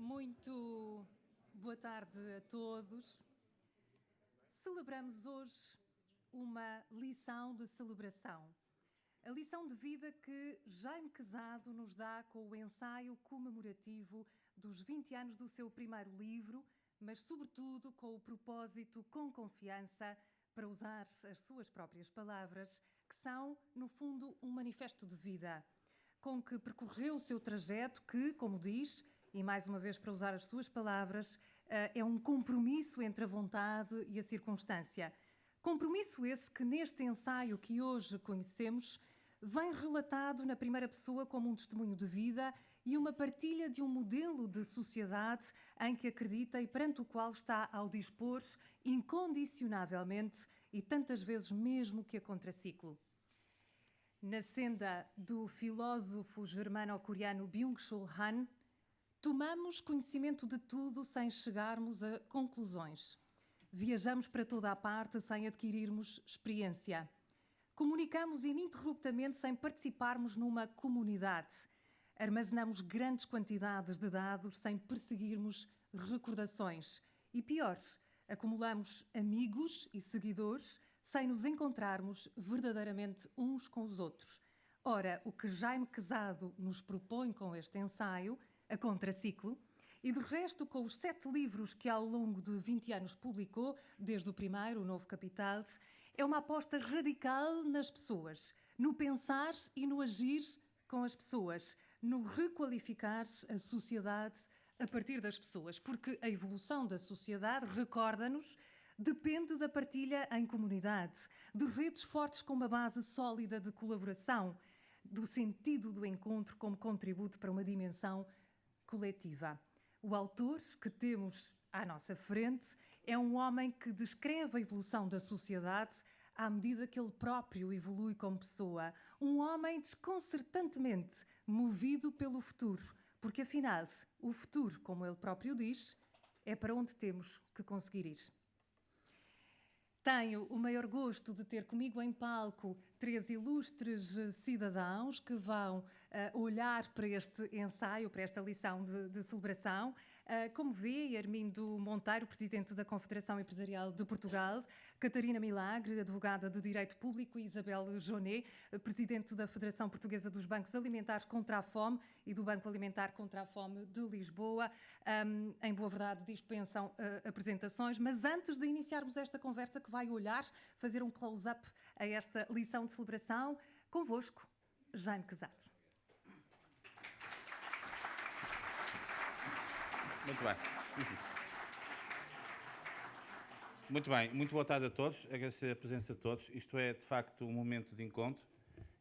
Muito boa tarde a todos. Celebramos hoje uma lição de celebração. A lição de vida que Jaime Quezado nos dá com o ensaio comemorativo dos 20 anos do seu primeiro livro, mas sobretudo com o propósito, com confiança, para usar as suas próprias palavras, que são, no fundo, um manifesto de vida, com que percorreu o seu trajeto que, como diz, e mais uma vez para usar as suas palavras, é um compromisso entre a vontade e a circunstância. Compromisso esse que neste ensaio que hoje conhecemos vem relatado na primeira pessoa como um testemunho de vida e uma partilha de um modelo de sociedade em que acredita e perante o qual está ao dispor incondicionavelmente e tantas vezes mesmo que a contraciclo. Na senda do filósofo germano-coreano Byung-Chul Han, tomamos conhecimento de tudo sem chegarmos a conclusões. Viajamos para toda a parte sem adquirirmos experiência. Comunicamos ininterruptamente sem participarmos numa comunidade. Armazenamos grandes quantidades de dados sem perseguirmos recordações. E pior, acumulamos amigos e seguidores sem nos encontrarmos verdadeiramente uns com os outros. Ora, o que Jaime Quezado nos propõe com este ensaio, a contraciclo, e de resto com os 7 livros que ao longo de 20 anos publicou, desde o primeiro, o Novo Capital, é uma aposta radical nas pessoas, no pensar e no agir com as pessoas, no requalificar a sociedade a partir das pessoas, porque a evolução da sociedade, recorda-nos, depende da partilha em comunidade, de redes fortes com uma base sólida de colaboração, do sentido do encontro como contributo para uma dimensão coletiva. O autor que temos à nossa frente é um homem que descreve a evolução da sociedade à medida que ele próprio evolui como pessoa. Um homem desconcertantemente movido pelo futuro, porque afinal, o futuro, como ele próprio diz, é para onde temos que conseguir ir. Tenho o maior gosto de ter comigo em palco 3 ilustres cidadãos que vão olhar para este ensaio, para esta lição de celebração. Como vê, Armindo Monteiro, Presidente da Confederação Empresarial de Portugal, Catarina Milagre, Advogada de Direito Público, e Isabel Jonet, Presidente da Federação Portuguesa dos Bancos Alimentares contra a Fome e do Banco Alimentar contra a Fome de Lisboa. Em boa verdade, dispensam apresentações, mas antes de iniciarmos esta conversa que vai olhar, fazer um close-up a esta lição de celebração, convosco, Jaime Quezado. Muito bem. Muito bem, muito boa tarde a todos, agradecer a presença de todos. Isto é, de facto, um momento de encontro.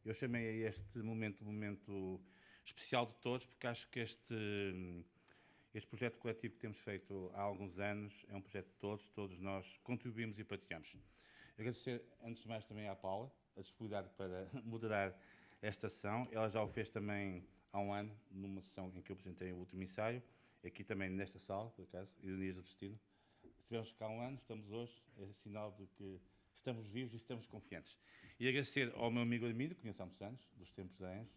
Eu chamei a este momento um momento especial de todos, porque acho que este projeto coletivo que temos feito há alguns anos é um projeto de todos, todos nós contribuímos e partilhamos. Agradecer, antes de mais, também à Paula, a disponibilidade para moderar esta sessão. Ela já o fez também há um ano, numa sessão em que eu apresentei o último ensaio, aqui também nesta sala, por acaso, Ironias do Destino. Estivemos cá há um ano, estamos hoje, é sinal de que estamos vivos e estamos confiantes. E agradecer ao meu amigo Armindo, que conheço há muitos anos, dos tempos da ENS,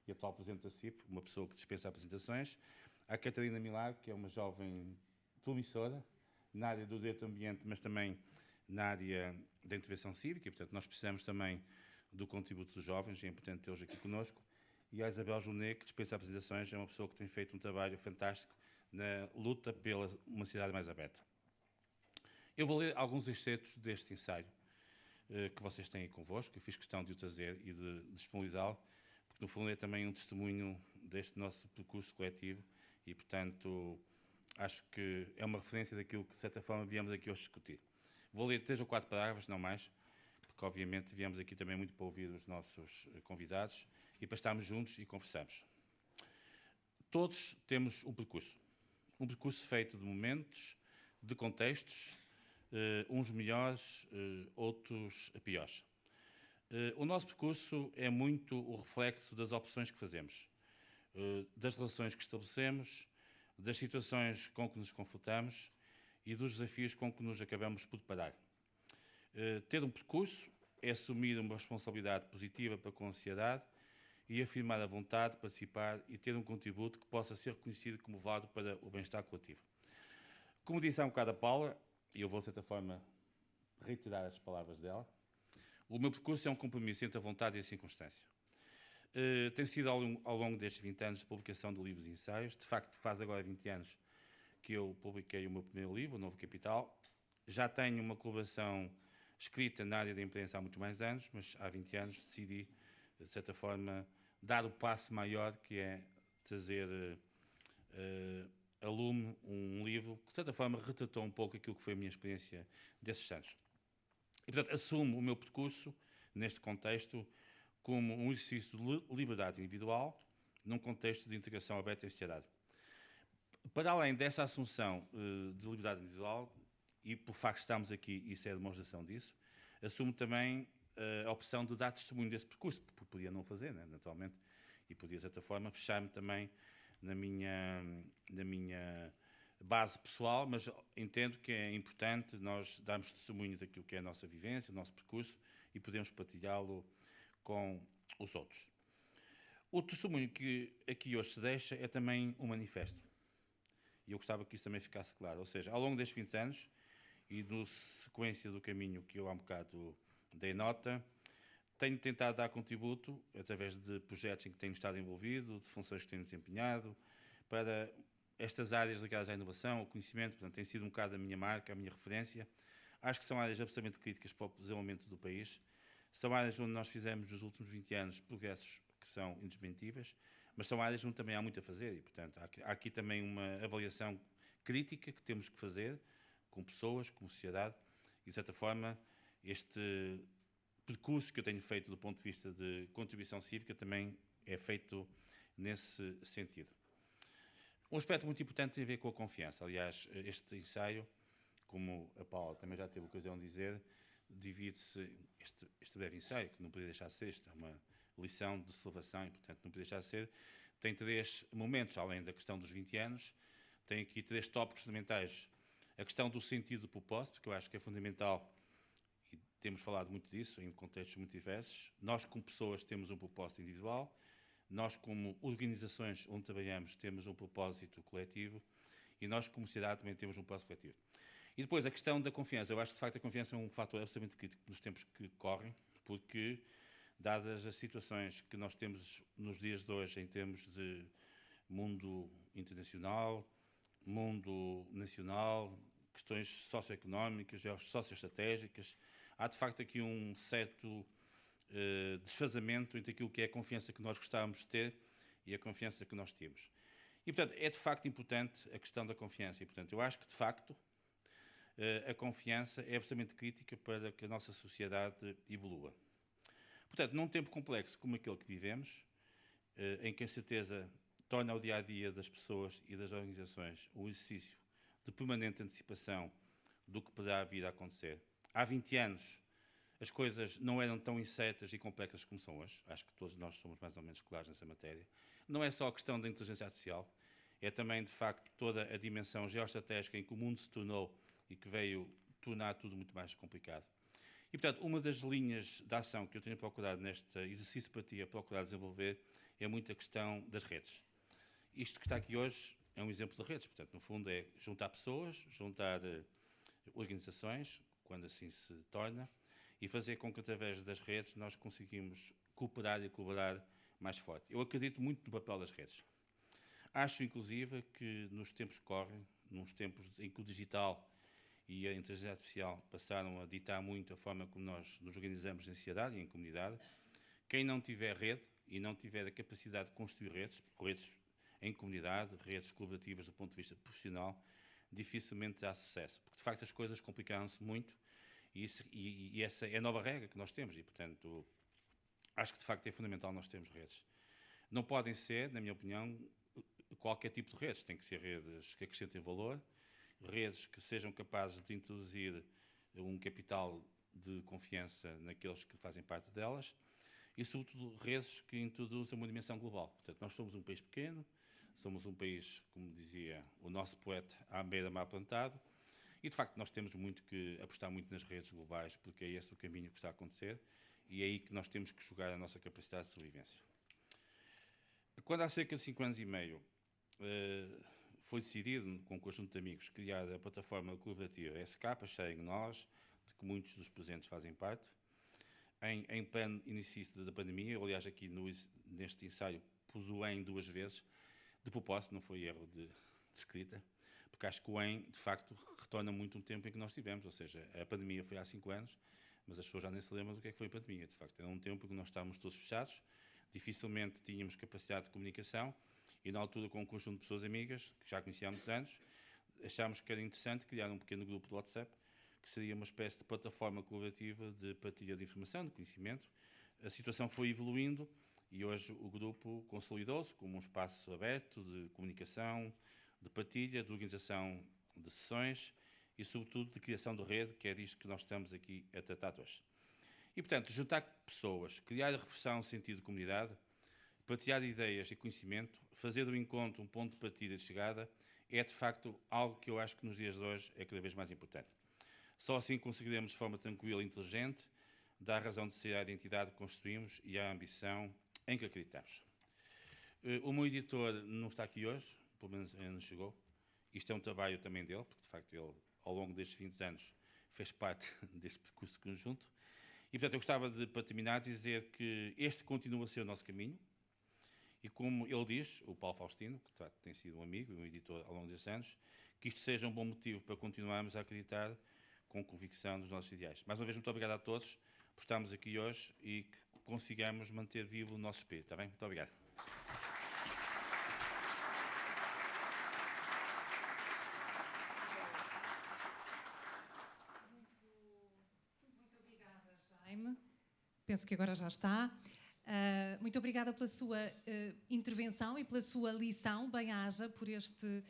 e atual Presidente da CIP, uma pessoa que dispensa apresentações, à Catarina Milagre, que é uma jovem promissora, na área do direito ambiente, mas também na área da intervenção cívica, e, portanto, nós precisamos também do contributo dos jovens, e é importante tê-los aqui connosco, e à Isabel Jonet, que dispensa apresentações, é uma pessoa que tem feito um trabalho fantástico na luta pela uma cidade mais aberta. Eu vou ler alguns excertos deste ensaio que vocês têm aí convosco, eu fiz questão de o trazer e de disponibilizá-lo, porque no fundo é também um testemunho deste nosso percurso coletivo e, portanto, acho que é uma referência daquilo que, de certa forma, viemos aqui hoje discutir. Vou ler 3 ou 4 parágrafos, não mais, porque, obviamente, viemos aqui também muito para ouvir os nossos convidados e para estarmos juntos e conversarmos. Todos temos um percurso feito de momentos, de contextos, uns melhores, outros piores. O nosso percurso é muito o reflexo das opções que fazemos, das relações que estabelecemos, das situações com que nos confrontamos e dos desafios com que nos acabamos por deparar. Ter um percurso é assumir uma responsabilidade positiva para com a sociedade e afirmar a vontade de participar e ter um contributo que possa ser reconhecido como válido para o bem-estar coletivo. Como disse há um bocado a Paula, e eu vou, de certa forma, reiterar as palavras dela, o meu percurso é um compromisso entre a vontade e a circunstância. Tem sido ao longo destes 20 anos de publicação de livros e ensaios. De facto, faz agora 20 anos que eu publiquei o meu primeiro livro, O Novo Capital. Já tenho uma colaboração escrita na área da imprensa há muitos mais anos, mas há 20 anos decidi, de certa forma, dar o passo maior, que é trazer a lume um livro que, de certa forma, retratou um pouco aquilo que foi a minha experiência desses anos. E, portanto, assumo o meu percurso, neste contexto, como um exercício de liberdade individual, num contexto de integração aberta em sociedade. Para além dessa assunção de liberdade individual, e por facto de estarmos aqui, isso é a demonstração disso, assumo também a opção de dar testemunho desse percurso, porque podia não fazer, né, naturalmente, e podia, de certa forma, fechar-me também na minha base pessoal, mas entendo que é importante nós darmos testemunho daquilo que é a nossa vivência, o nosso percurso, e podemos partilhá-lo com os outros. O testemunho que aqui hoje se deixa é também um manifesto. E eu gostava que isso também ficasse claro. Ou seja, ao longo destes 20 anos, e na sequência do caminho que eu há um bocado dei nota, tenho tentado dar contributo, através de projetos em que tenho estado envolvido, de funções que tenho desempenhado, para estas áreas ligadas à inovação, ao conhecimento. Portanto, tem sido um bocado a minha marca, a minha referência. Acho que são áreas absolutamente críticas para o desenvolvimento do país. São áreas onde nós fizemos, nos últimos 20 anos, progressos que são indesmentíveis, mas são áreas onde também há muito a fazer e, portanto, há aqui também uma avaliação crítica que temos que fazer com pessoas, como sociedade, e, de certa forma, este percurso que eu tenho feito do ponto de vista de contribuição cívica também é feito nesse sentido. Um aspecto muito importante tem a ver com a confiança. Aliás, este ensaio, como a Paula também já teve ocasião de dizer, divide-se, este breve ensaio, que não podia deixar de ser, isto é uma lição de salvação e, portanto, não podia deixar de ser, tem 3 momentos, além da questão dos 20 anos, tem aqui 3 tópicos fundamentais. A questão do sentido do propósito, que eu acho que é fundamental, e temos falado muito disso em contextos muito diversos. Nós, como pessoas, temos um propósito individual, nós, como organizações onde trabalhamos, temos um propósito coletivo, e nós, como sociedade, também temos um propósito coletivo. E depois, a questão da confiança. Eu acho que, de facto, a confiança é um fator absolutamente crítico nos tempos que correm, porque, dadas as situações que nós temos nos dias de hoje, em termos de mundo internacional, mundo nacional, questões socioeconómicas, socioestratégicas, há, de facto, aqui um certo desfazamento entre aquilo que é a confiança que nós gostávamos de ter e a confiança que nós temos. E, portanto, é, de facto, importante a questão da confiança. E, portanto, eu acho que, de facto, a confiança é absolutamente crítica para que a nossa sociedade evolua. Portanto, num tempo complexo como aquele que vivemos, em que a incerteza torna o dia-a-dia das pessoas e das organizações um exercício de permanente antecipação do que poderá vir a acontecer. Há 20 anos, as coisas não eram tão incertas e complexas como são hoje. Acho que todos nós somos mais ou menos claros nessa matéria. Não é só a questão da inteligência artificial, é também, de facto, toda a dimensão geoestratégica em que o mundo se tornou e que veio tornar tudo muito mais complicado. E, portanto, uma das linhas de ação que eu tenho procurado neste exercício para ti, a procurar desenvolver, é muito a questão das redes. Isto que está aqui hoje é um exemplo de redes. Portanto, no fundo, é juntar pessoas, juntar organizações, quando assim se torna, e fazer com que, através das redes, nós conseguimos cooperar e colaborar mais forte. Eu acredito muito no papel das redes. Acho, inclusive, que nos tempos que correm, nos tempos em que o digital e a inteligência artificial passaram a ditar muito a forma como nós nos organizamos em sociedade e em comunidade, quem não tiver rede e não tiver a capacidade de construir redes em comunidade, redes colaborativas do ponto de vista profissional, dificilmente terá sucesso. Porque, de facto, as coisas complicaram-se muito e essa é a nova regra que nós temos. E, portanto, acho que, de facto, é fundamental nós termos redes. Não podem ser, na minha opinião, qualquer tipo de redes. Tem que ser redes que acrescentem valor, redes que sejam capazes de introduzir um capital de confiança naqueles que fazem parte delas e, sobretudo, redes que introduzam uma dimensão global. Portanto, nós somos um país pequeno, somos um país, como dizia o nosso poeta, à beira-mar plantado, e, de facto, nós temos muito que apostar muito nas redes globais, porque é esse o caminho que está a acontecer e é aí que nós temos que jogar a nossa capacidade de sobrevivência. Quando há cerca de 5 anos e meio foi decidido, com um conjunto de amigos, criar a plataforma colaborativa SK, Sharing Knowledge, de que muitos dos presentes fazem parte, em pleno início da pandemia. Eu, aliás, aqui neste ensaio pus o em 2 vezes, de propósito, não foi erro de escrita, porque acho que o em, de facto, retorna muito um tempo em que nós tivemos, ou seja, a pandemia foi há 5 anos, mas as pessoas já nem se lembram do que é que foi a pandemia. De facto, era um tempo em que nós estávamos todos fechados, dificilmente tínhamos capacidade de comunicação, e na altura, com um conjunto de pessoas amigas, que já conhecia há muitos anos, achámos que era interessante criar um pequeno grupo de WhatsApp, que seria uma espécie de plataforma colaborativa de partilha de informação, de conhecimento. A situação foi evoluindo e hoje o grupo consolidou-se como um espaço aberto de comunicação, de partilha, de organização de sessões e, sobretudo, de criação de rede, que é disto que nós estamos aqui a tratar hoje. E, portanto, juntar pessoas, criar e reforçar um sentido de comunidade, partilhar ideias e conhecimento, fazer do encontro um ponto de partida e de chegada, é, de facto, algo que eu acho que nos dias de hoje é cada vez mais importante. Só assim conseguiremos, de forma tranquila e inteligente, dar razão de ser à identidade que construímos e à ambição em que acreditamos. O meu editor não está aqui hoje, pelo menos ainda não chegou. Isto é um trabalho também dele, porque, de facto, ele, ao longo destes 20 anos, fez parte deste percurso conjunto. E, portanto, eu gostava de, para terminar, dizer que este continua a ser o nosso caminho. E como ele diz, o Paulo Faustino, que de facto tem sido um amigo e um editor ao longo destes anos, que isto seja um bom motivo para continuarmos a acreditar com convicção nos nossos ideais. Mais uma vez, muito obrigado a todos por estarmos aqui hoje e que consigamos manter vivo o nosso espírito. Está bem? Muito obrigado. Muito obrigada, Jaime. Penso que agora já está. Muito obrigada pela sua intervenção e pela sua lição. Bem-aja por este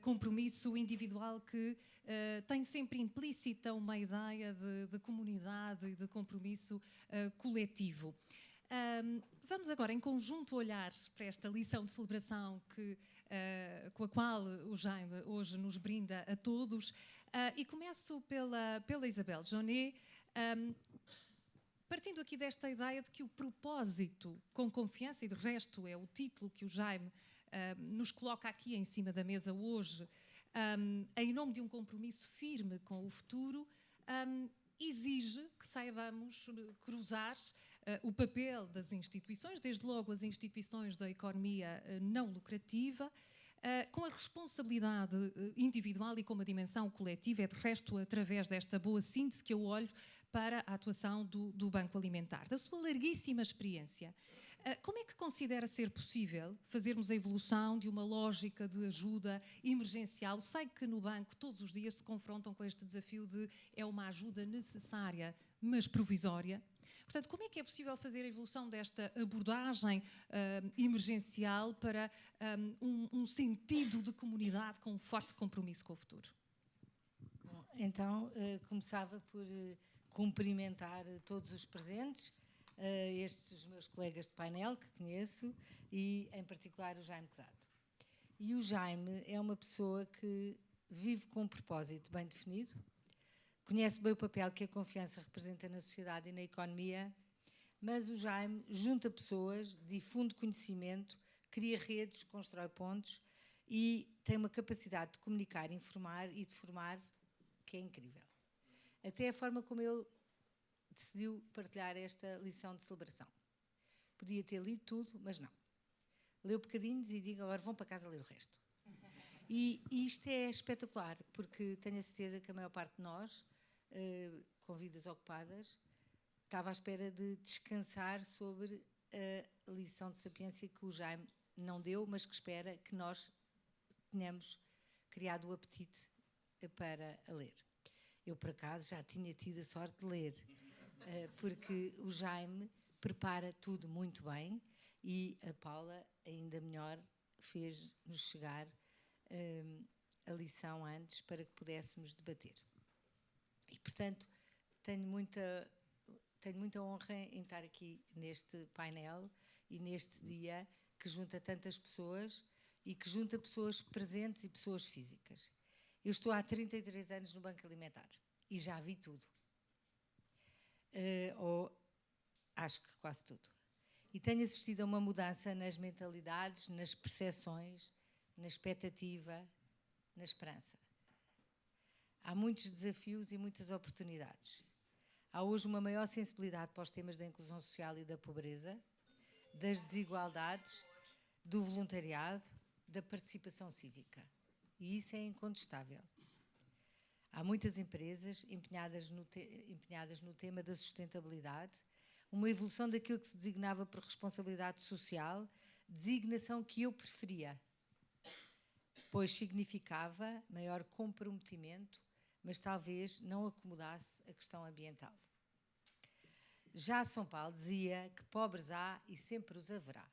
compromisso individual que tem sempre implícita uma ideia de comunidade e de compromisso coletivo. Vamos agora, em conjunto, olhar para esta lição de celebração com a qual o Jaime hoje nos brinda a todos. E começo pela Isabel Jonet, partindo aqui desta ideia de que o propósito com confiança, e de resto é o título que o Jaime nos coloca aqui em cima da mesa hoje, em nome de um compromisso firme com o futuro, exige que saibamos cruzar o papel das instituições, desde logo as instituições da economia não lucrativa, com a responsabilidade individual e com a dimensão coletiva. É, de resto, através desta boa síntese que eu olho para a atuação do Banco Alimentar. Da sua larguíssima experiência, como é que considera ser possível fazermos a evolução de uma lógica de ajuda emergencial? Sei que no banco todos os dias se confrontam com este desafio de é uma ajuda necessária, mas provisória. Portanto, como é que é possível fazer a evolução desta abordagem emergencial para um sentido de comunidade com um forte compromisso com o futuro? Bom, então, começava por cumprimentar todos os presentes, estes os meus colegas de painel que conheço e, em particular, o Jaime Quezado. E o Jaime é uma pessoa que vive com um propósito bem definido, conhece bem o papel que a confiança representa na sociedade e na economia, mas o Jaime junta pessoas, difunde conhecimento, cria redes, constrói pontos e tem uma capacidade de comunicar, informar e de formar que é incrível. Até a forma como ele decidiu partilhar esta lição de celebração. Podia ter lido tudo, mas não. Leu bocadinhos e digo, agora vão para casa ler o resto. E isto é espetacular, porque tenho a certeza que a maior parte de nós, com vidas ocupadas, estava à espera de descansar sobre a lição de sapiência que o Jaime não deu, mas que espera que nós tenhamos criado o apetite para a ler. Eu, por acaso, já tinha tido a sorte de ler, porque o Jaime prepara tudo muito bem e a Paula, ainda melhor, fez-nos chegar a lição antes para que pudéssemos debater. E, portanto, tenho muita honra em estar aqui neste painel e neste dia que junta tantas pessoas e que junta pessoas presentes e pessoas físicas. Eu estou há 33 anos no Banco Alimentar e já vi tudo. Ou acho que quase tudo. E tenho assistido a uma mudança nas mentalidades, nas percepções, na expectativa, na esperança. Há muitos desafios e muitas oportunidades. Há hoje uma maior sensibilidade para os temas da inclusão social e da pobreza, das desigualdades, do voluntariado, da participação cívica. E isso é incontestável. Há muitas empresas empenhadas no tema da sustentabilidade, uma evolução daquilo que se designava por responsabilidade social, designação que eu preferia, pois significava maior comprometimento, mas talvez não acomodasse a questão ambiental. Já São Paulo dizia que pobres há e sempre os haverá.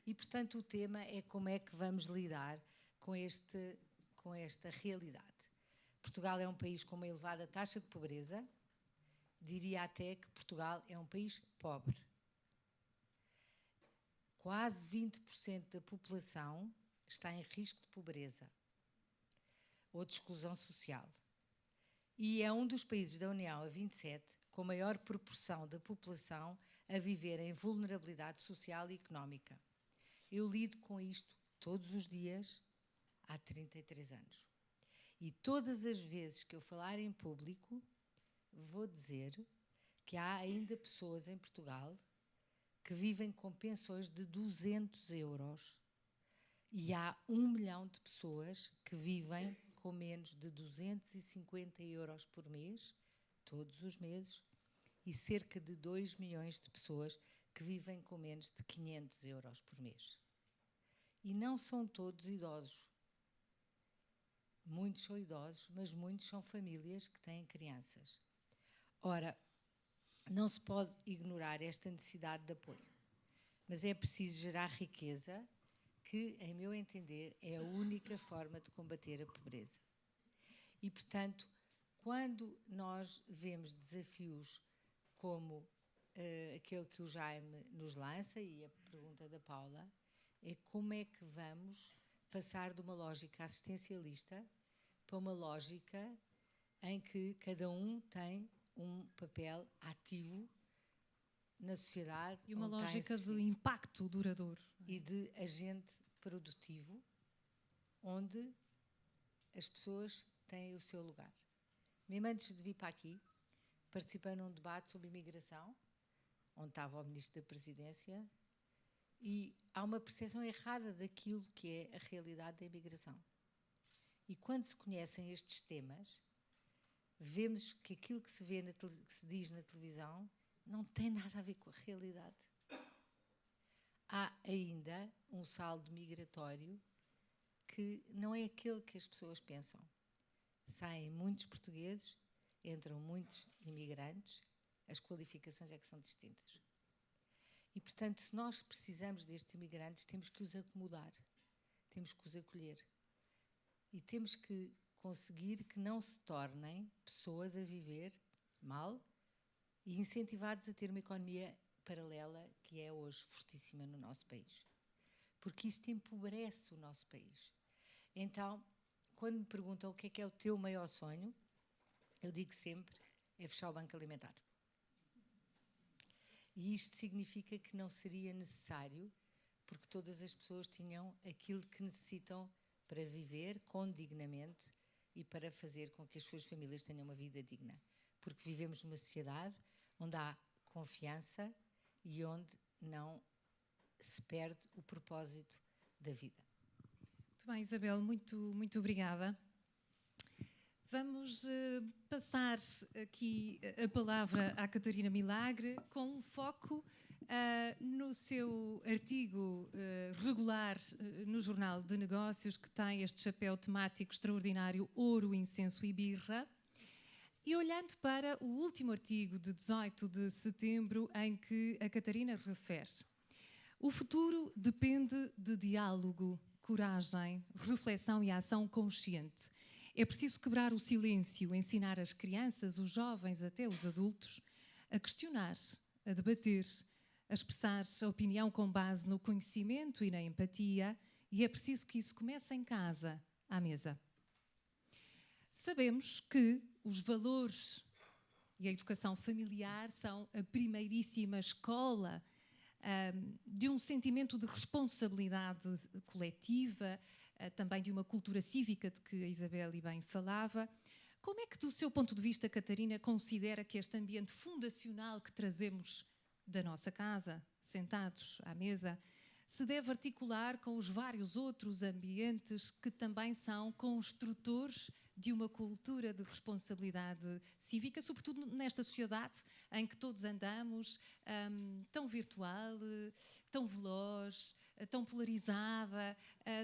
E, portanto, o tema é como é que vamos lidar com esta realidade. Portugal é um país com uma elevada taxa de pobreza, diria até que Portugal é um país pobre. Quase 20% da população está em risco de pobreza ou de exclusão social. E é um dos países da União, a 27, com maior proporção da população a viver em vulnerabilidade social e económica. Eu lido com isto todos os dias há 33 anos. E todas as vezes que eu falar em público, vou dizer que há ainda pessoas em Portugal que vivem com pensões de 200 euros e há 1 milhão de pessoas que vivem com menos de 250 euros por mês, todos os meses, e cerca de 2 milhões de pessoas que vivem com menos de 500 euros por mês. E não são todos idosos. Muitos são idosos, mas muitos são famílias que têm crianças. Ora, não se pode ignorar esta necessidade de apoio, mas é preciso gerar riqueza, que, em meu entender, é a única forma de combater a pobreza. E, portanto, quando nós vemos desafios como aquele que o Jaime nos lança, e a pergunta da Paula, é como é que vamos passar de uma lógica assistencialista para uma lógica em que cada um tem um papel ativo na sociedade. E uma lógica de impacto duradouro. E de agente produtivo, onde as pessoas têm o seu lugar. Mesmo antes de vir para aqui, participei num debate sobre imigração, onde estava o Ministro da Presidência, e há uma percepção errada daquilo que é a realidade da imigração. E quando se conhecem estes temas, vemos que aquilo que se vê, que se diz na televisão, não tem nada a ver com a realidade. Há ainda um saldo migratório que não é aquele que as pessoas pensam. Saem muitos portugueses, entram muitos imigrantes, as qualificações é que são distintas. E, portanto, se nós precisamos destes imigrantes, temos que os acomodar, temos que os acolher. E temos que conseguir que não se tornem pessoas a viver mal e incentivados a ter uma economia paralela que é hoje fortíssima no nosso país. Porque isto empobrece o nosso país. Então, quando me perguntam o que é o teu maior sonho, eu digo sempre, é fechar o Banco Alimentar. E isto significa que não seria necessário, porque todas as pessoas tinham aquilo que necessitam para viver condignamente e para fazer com que as suas famílias tenham uma vida digna. Porque vivemos numa sociedade onde há confiança e onde não se perde o propósito da vida. Muito bem, Isabel, muito obrigada. Vamos passar aqui a palavra à Catarina Milagre, com um foco no seu artigo regular no Jornal de Negócios, que tem este chapéu temático extraordinário, Ouro, Incenso e Birra, e olhando para o último artigo de 18 de setembro, em que a Catarina refere: o futuro depende de diálogo, coragem, reflexão e ação consciente. É preciso quebrar o silêncio, ensinar as crianças, os jovens, até os adultos, a questionar, a debater, a expressar a opinião com base no conhecimento e na empatia, e é preciso que isso comece em casa, à mesa. Sabemos que os valores e a educação familiar são a primeiríssima escola de um sentimento de responsabilidade coletiva, também de uma cultura cívica de que a Isabelle bem falava. Como é que, do seu ponto de vista, Catarina, considera que este ambiente fundacional que trazemos da nossa casa, sentados à mesa, se deve articular com os vários outros ambientes que também são construtores de uma cultura de responsabilidade cívica, sobretudo nesta sociedade em que todos andamos, tão virtual, tão veloz, tão polarizada,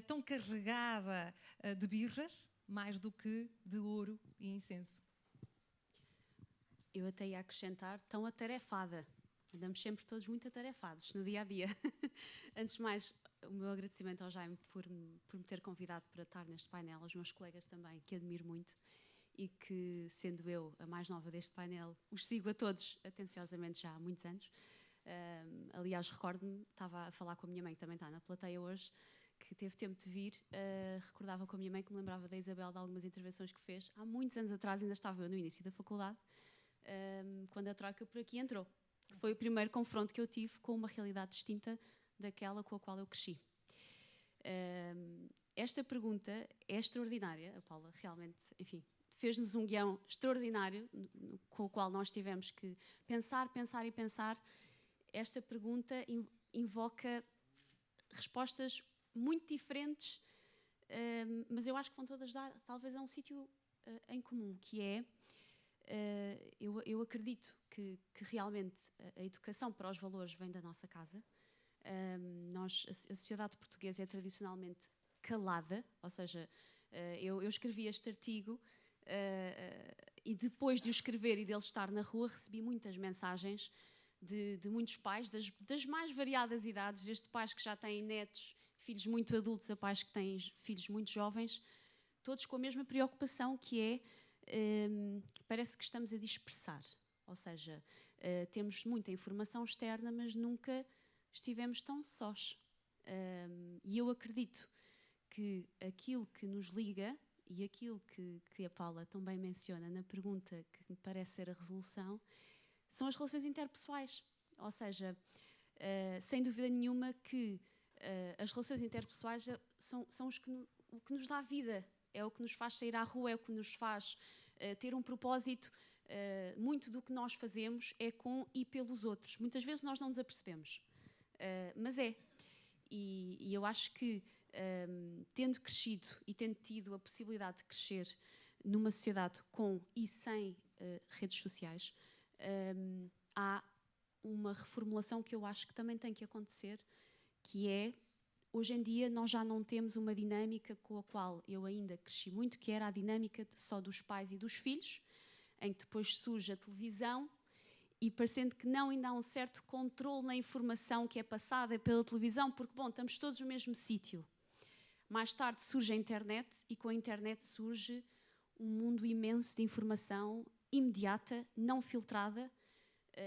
tão carregada de birras, mais do que de ouro e incenso? Eu até ia acrescentar, tão atarefada. Andamos sempre todos muito atarefados no dia a dia. Antes de mais, o meu agradecimento ao Jaime por me ter convidado para estar neste painel, aos meus colegas também, que admiro muito e que, sendo eu a mais nova deste painel, os sigo a todos atenciosamente já há muitos anos. Aliás, recordo-me, estava a falar com a minha mãe, que também está na plateia hoje, que teve tempo de vir, recordava com a minha mãe que me lembrava da Isabel de algumas intervenções que fez. Há muitos anos atrás, ainda estava eu no início da faculdade, quando a Troika por aqui entrou. Foi o primeiro confronto que eu tive com uma realidade distinta daquela com a qual eu cresci. Esta pergunta é extraordinária, a Paula realmente, enfim, fez-nos um guião extraordinário com o qual nós tivemos que pensar, pensar e pensar. Esta pergunta invoca respostas muito diferentes, mas eu acho que vão todas dar talvez a um sítio em comum, que é, eu acredito que realmente a educação para os valores vem da nossa casa. A sociedade portuguesa é tradicionalmente calada, ou seja, eu escrevi este artigo e depois de o escrever e dele estar na rua recebi muitas mensagens de muitos pais das mais variadas idades, desde pais que já têm netos, filhos muito adultos, a pais que têm filhos muito jovens, todos com a mesma preocupação, que é, parece que estamos a dispersar, ou seja, temos muita informação externa, mas nunca estivemos tão sós. E eu acredito que aquilo que nos liga, e aquilo que a Paula também menciona na pergunta, que me parece ser a resolução, são as relações interpessoais. Ou seja, sem dúvida nenhuma que as relações interpessoais são o que nos dá vida, é o que nos faz sair à rua, é o que nos faz ter um propósito. Muito do que nós fazemos é com e pelos outros. Muitas vezes nós não nos apercebemos, mas é. E eu acho que, tendo crescido e tendo tido a possibilidade de crescer numa sociedade com e sem redes sociais, há uma reformulação que eu acho que também tem que acontecer, que é, hoje em dia nós já não temos uma dinâmica com a qual eu ainda cresci muito, que era a dinâmica só dos pais e dos filhos, em que depois surge a televisão e parecendo que não, ainda há um certo controle na informação que é passada pela televisão, porque, bom, estamos todos no mesmo sítio. Mais tarde surge a internet e com a internet surge um mundo imenso de informação imediata, não filtrada,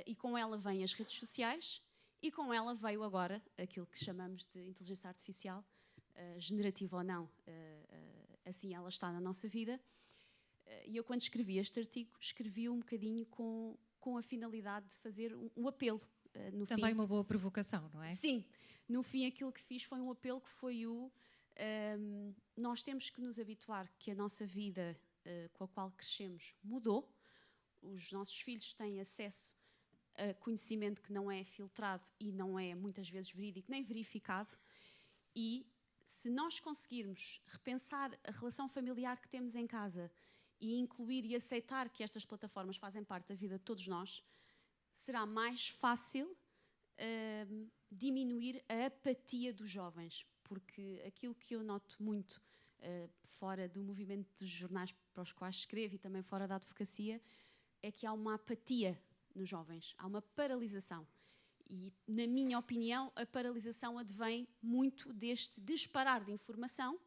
e com ela vêm as redes sociais e com ela veio agora aquilo que chamamos de inteligência artificial, generativa ou não, assim ela está na nossa vida. E eu, quando escrevi este artigo, escrevi um bocadinho com a finalidade de fazer um apelo. No Também fim, uma boa provocação, não é? Sim, no fim aquilo que fiz foi um apelo que foi nós temos que nos habituar que a nossa vida com a qual crescemos mudou. Os nossos filhos têm acesso a conhecimento que não é filtrado e não é muitas vezes verídico nem verificado, e se nós conseguirmos repensar a relação familiar que temos em casa e incluir e aceitar que estas plataformas fazem parte da vida de todos nós, será mais fácil diminuir a apatia dos jovens, porque aquilo que eu noto muito fora do movimento dos jornais para os quais escrevo e também fora da advocacia, é que há uma apatia nos jovens, há uma paralisação. E, na minha opinião, a paralisação advém muito deste disparar de informação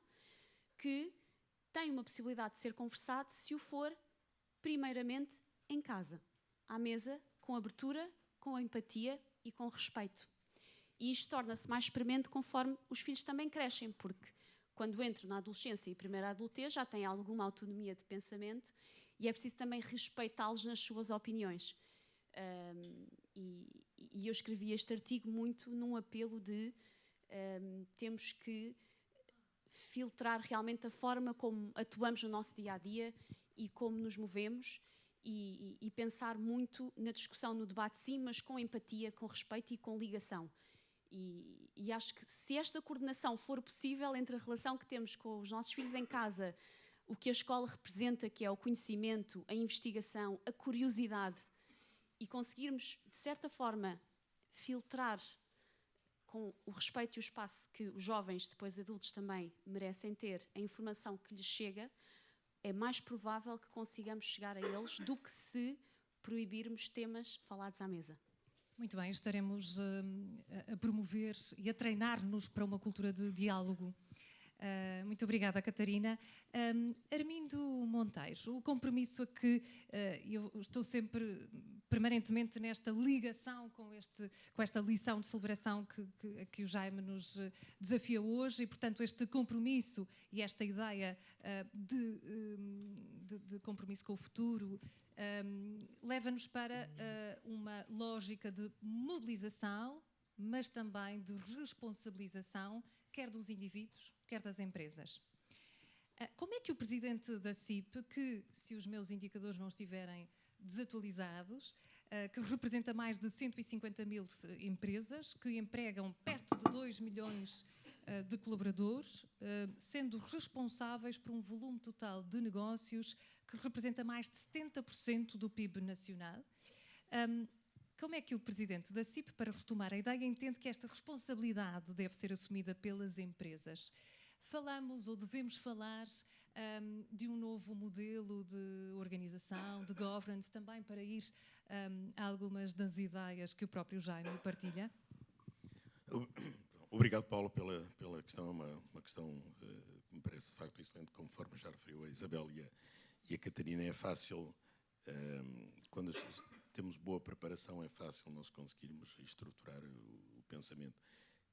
que tem uma possibilidade de ser conversado se o for, primeiramente, em casa, à mesa, com abertura, com empatia e com respeito. E isto torna-se mais premente conforme os filhos também crescem, porque quando entram na adolescência e primeira adultez já têm alguma autonomia de pensamento e é preciso também respeitá-los nas suas opiniões. E eu escrevi este artigo muito num apelo de temos que filtrar realmente a forma como atuamos no nosso dia-a-dia e como nos movemos e pensar muito na discussão, no debate, sim, mas com empatia, com respeito e com ligação. E acho que se esta coordenação for possível entre a relação que temos com os nossos filhos em casa, o que a escola representa, que é o conhecimento, a investigação, a curiosidade, e conseguirmos, de certa forma, filtrar com o respeito e o espaço que os jovens, depois adultos também, merecem ter, a informação que lhes chega, é mais provável que consigamos chegar a eles do que se proibirmos temas falados à mesa. Muito bem, estaremos a promover e a treinar-nos para uma cultura de diálogo. Muito obrigada, Catarina. Armindo Monteiro, o compromisso a que eu estou sempre permanentemente nesta ligação com esta lição de celebração que o Jaime nos desafia hoje e, portanto, este compromisso e esta ideia de compromisso com o futuro leva-nos para uma lógica de mobilização, mas também de responsabilização, quer dos indivíduos, quer das empresas. Como é que o presidente da CIP, que, se os meus indicadores não estiverem desatualizados, que representa mais de 150 mil empresas, que empregam perto de 2 milhões de colaboradores, sendo responsáveis por um volume total de negócios que representa mais de 70% do PIB nacional, como é que o presidente da CIP, para retomar a ideia, entende que esta responsabilidade deve ser assumida pelas empresas? Falamos ou devemos falar de um novo modelo de organização, de governance, também para ir a algumas das ideias que o próprio Jaime partilha? Obrigado, Paulo, pela questão. É uma questão que me parece, de facto, excelente, conforme já referiu a Isabel e a Catarina. É fácil, quando temos boa preparação, é fácil nós conseguirmos estruturar o pensamento.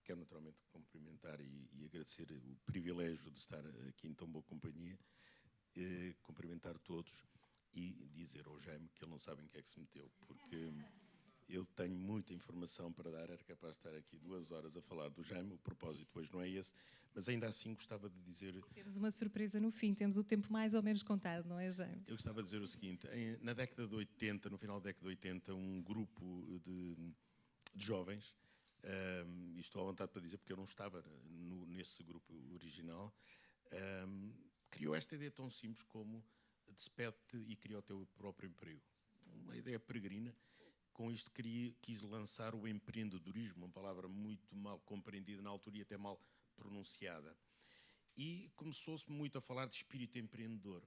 Quero naturalmente cumprimentar e agradecer o privilégio de estar aqui em tão boa companhia, cumprimentar todos e dizer ao Jaime que ele não sabe em que é que se meteu, porque eu tenho muita informação para dar, era capaz de estar aqui 2 horas a falar do Jaime. O propósito hoje não é esse, mas ainda assim gostava de dizer... Temos uma surpresa no fim, temos o tempo mais ou menos contado, não é, Jaime? Eu gostava de dizer o seguinte: na década de 80, no final da década de 80, um grupo de jovens, e estou à vontade para dizer porque eu não estava nesse grupo original, criou esta ideia tão simples como despede-te e cria o teu próprio emprego. Uma ideia peregrina. Com isto quis lançar o empreendedorismo, uma palavra muito mal compreendida na altura e até mal pronunciada. E começou-se muito a falar de espírito empreendedor.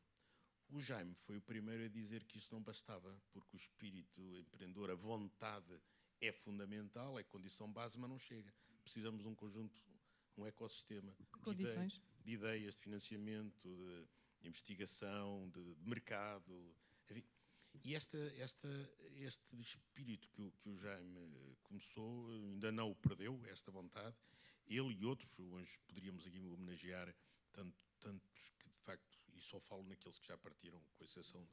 O Jaime foi o primeiro a dizer que isso não bastava, porque o espírito empreendedor, a vontade, é fundamental, é condição base, mas não chega. Precisamos de um conjunto, um ecossistema de ideias, de financiamento, de investigação, de mercado, enfim. E este espírito que o Jaime começou, ainda não o perdeu, esta vontade. Ele e outros, hoje poderíamos aqui homenagear tantos que, de facto, e só falo naqueles que já partiram, com exceção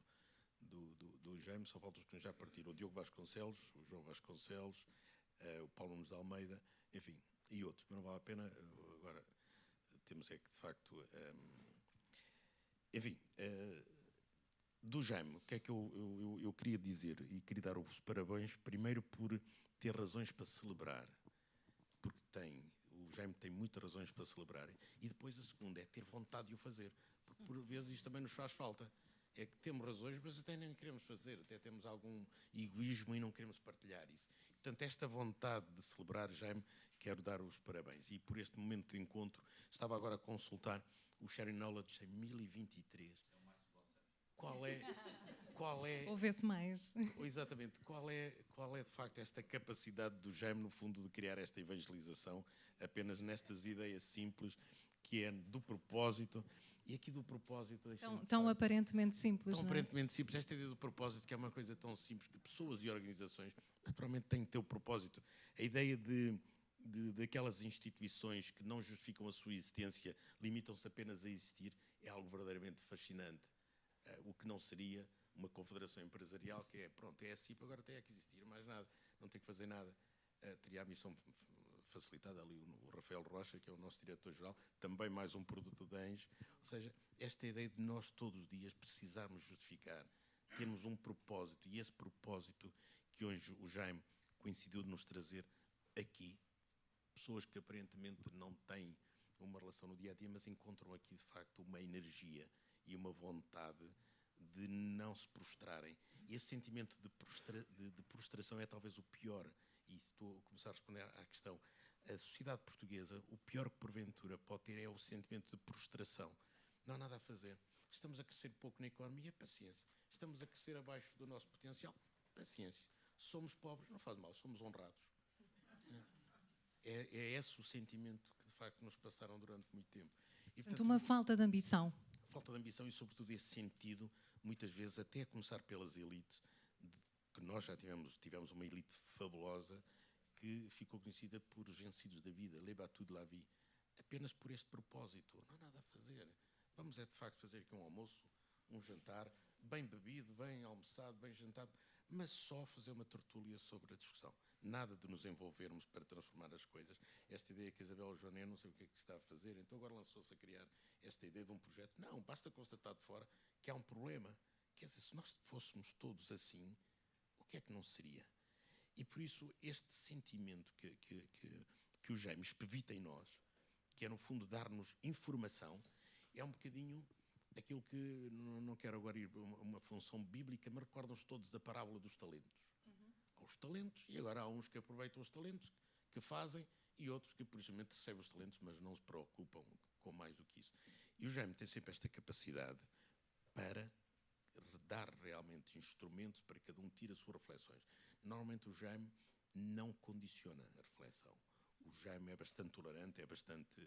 do Jaime, só faltam os que já partiram. O Diogo Vasconcelos, o João Vasconcelos, o Paulo Nunes de Almeida, enfim, e outros. Mas não vale a pena, agora temos é que, de facto... enfim... Do Jaime, o que é que eu queria dizer? E queria dar os parabéns, primeiro, por ter razões para celebrar. Porque o Jaime tem muitas razões para celebrar. E depois a segunda é ter vontade de o fazer. Porque por vezes isto também nos faz falta. É que temos razões, mas até nem queremos fazer. Até temos algum egoísmo e não queremos partilhar isso. Portanto, esta vontade de celebrar, Jaime, quero dar os parabéns. E por este momento de encontro, estava agora a consultar o Sharing Knowledge em 1023. Qual é... Houve-se mais. Exatamente. Qual é, de facto, esta capacidade do Jaime, no fundo, de criar esta evangelização apenas nestas ideias simples, que é do propósito. E aqui do propósito... Tão aparentemente simples, tão aparentemente simples. Esta ideia do propósito, que é uma coisa tão simples, que pessoas e organizações, naturalmente, têm que ter o propósito. A ideia daquelas instituições que não justificam a sua existência, limitam-se apenas a existir, é algo verdadeiramente fascinante. O que não seria uma confederação empresarial que é, pronto, é a CIP, agora tem que existir. mais nada, não tem que fazer nada. Teria a missão facilitada ali o Rafael Rocha, que é o nosso diretor-geral, também mais um produto da Engie. Ou seja, esta ideia de nós todos os dias precisarmos justificar, termos um propósito, e esse propósito que hoje o Jaime coincidiu de nos trazer aqui, pessoas que aparentemente não têm uma relação no dia-a-dia, mas encontram aqui, de facto, uma energia e uma vontade de não se prostrarem. E esse sentimento de prostração é talvez o pior, e estou a começar a responder à questão. A sociedade portuguesa, o pior que porventura pode ter é o sentimento de prostração. Não há nada a fazer. Estamos a crescer pouco na economia, paciência. Estamos a crescer abaixo do nosso potencial, paciência. Somos pobres, não faz mal, somos honrados. É esse o sentimento que, de facto, nos passaram durante muito tempo. E, portanto, uma falta de ambição. Falta de ambição e, sobretudo, esse sentido, muitas vezes, até a começar pelas elites, que nós já tivemos uma elite fabulosa que ficou conhecida por vencidos da vida, les battus de la vie, apenas por este propósito. Não há nada a fazer. Vamos, de facto, fazer aqui um almoço, um jantar, bem bebido, bem almoçado, bem jantado, mas só fazer uma tertúlia sobre a discussão. Nada de nos envolvermos para transformar as coisas. Esta ideia que a Isabel Joanet não sei o que é que está a fazer, então agora lançou-se a criar esta ideia de um projeto. Não, basta constatar de fora que há um problema. Quer dizer, se nós fôssemos todos assim, o que é que não seria? E por isso este sentimento que o Jaime expevita em nós, que é no fundo dar-nos informação, é um bocadinho aquilo que, não quero agora ir para uma função bíblica, mas recordam-se todos da parábola dos talentos. Há os talentos, e agora há uns que aproveitam os talentos, que fazem, e outros que, por exemplo, recebem os talentos, mas não se preocupam com mais do que isso. E o Jaime tem sempre esta capacidade para dar realmente instrumentos para que cada um tire as suas reflexões. Normalmente o Jaime não condiciona a reflexão. O Jaime é bastante tolerante, é bastante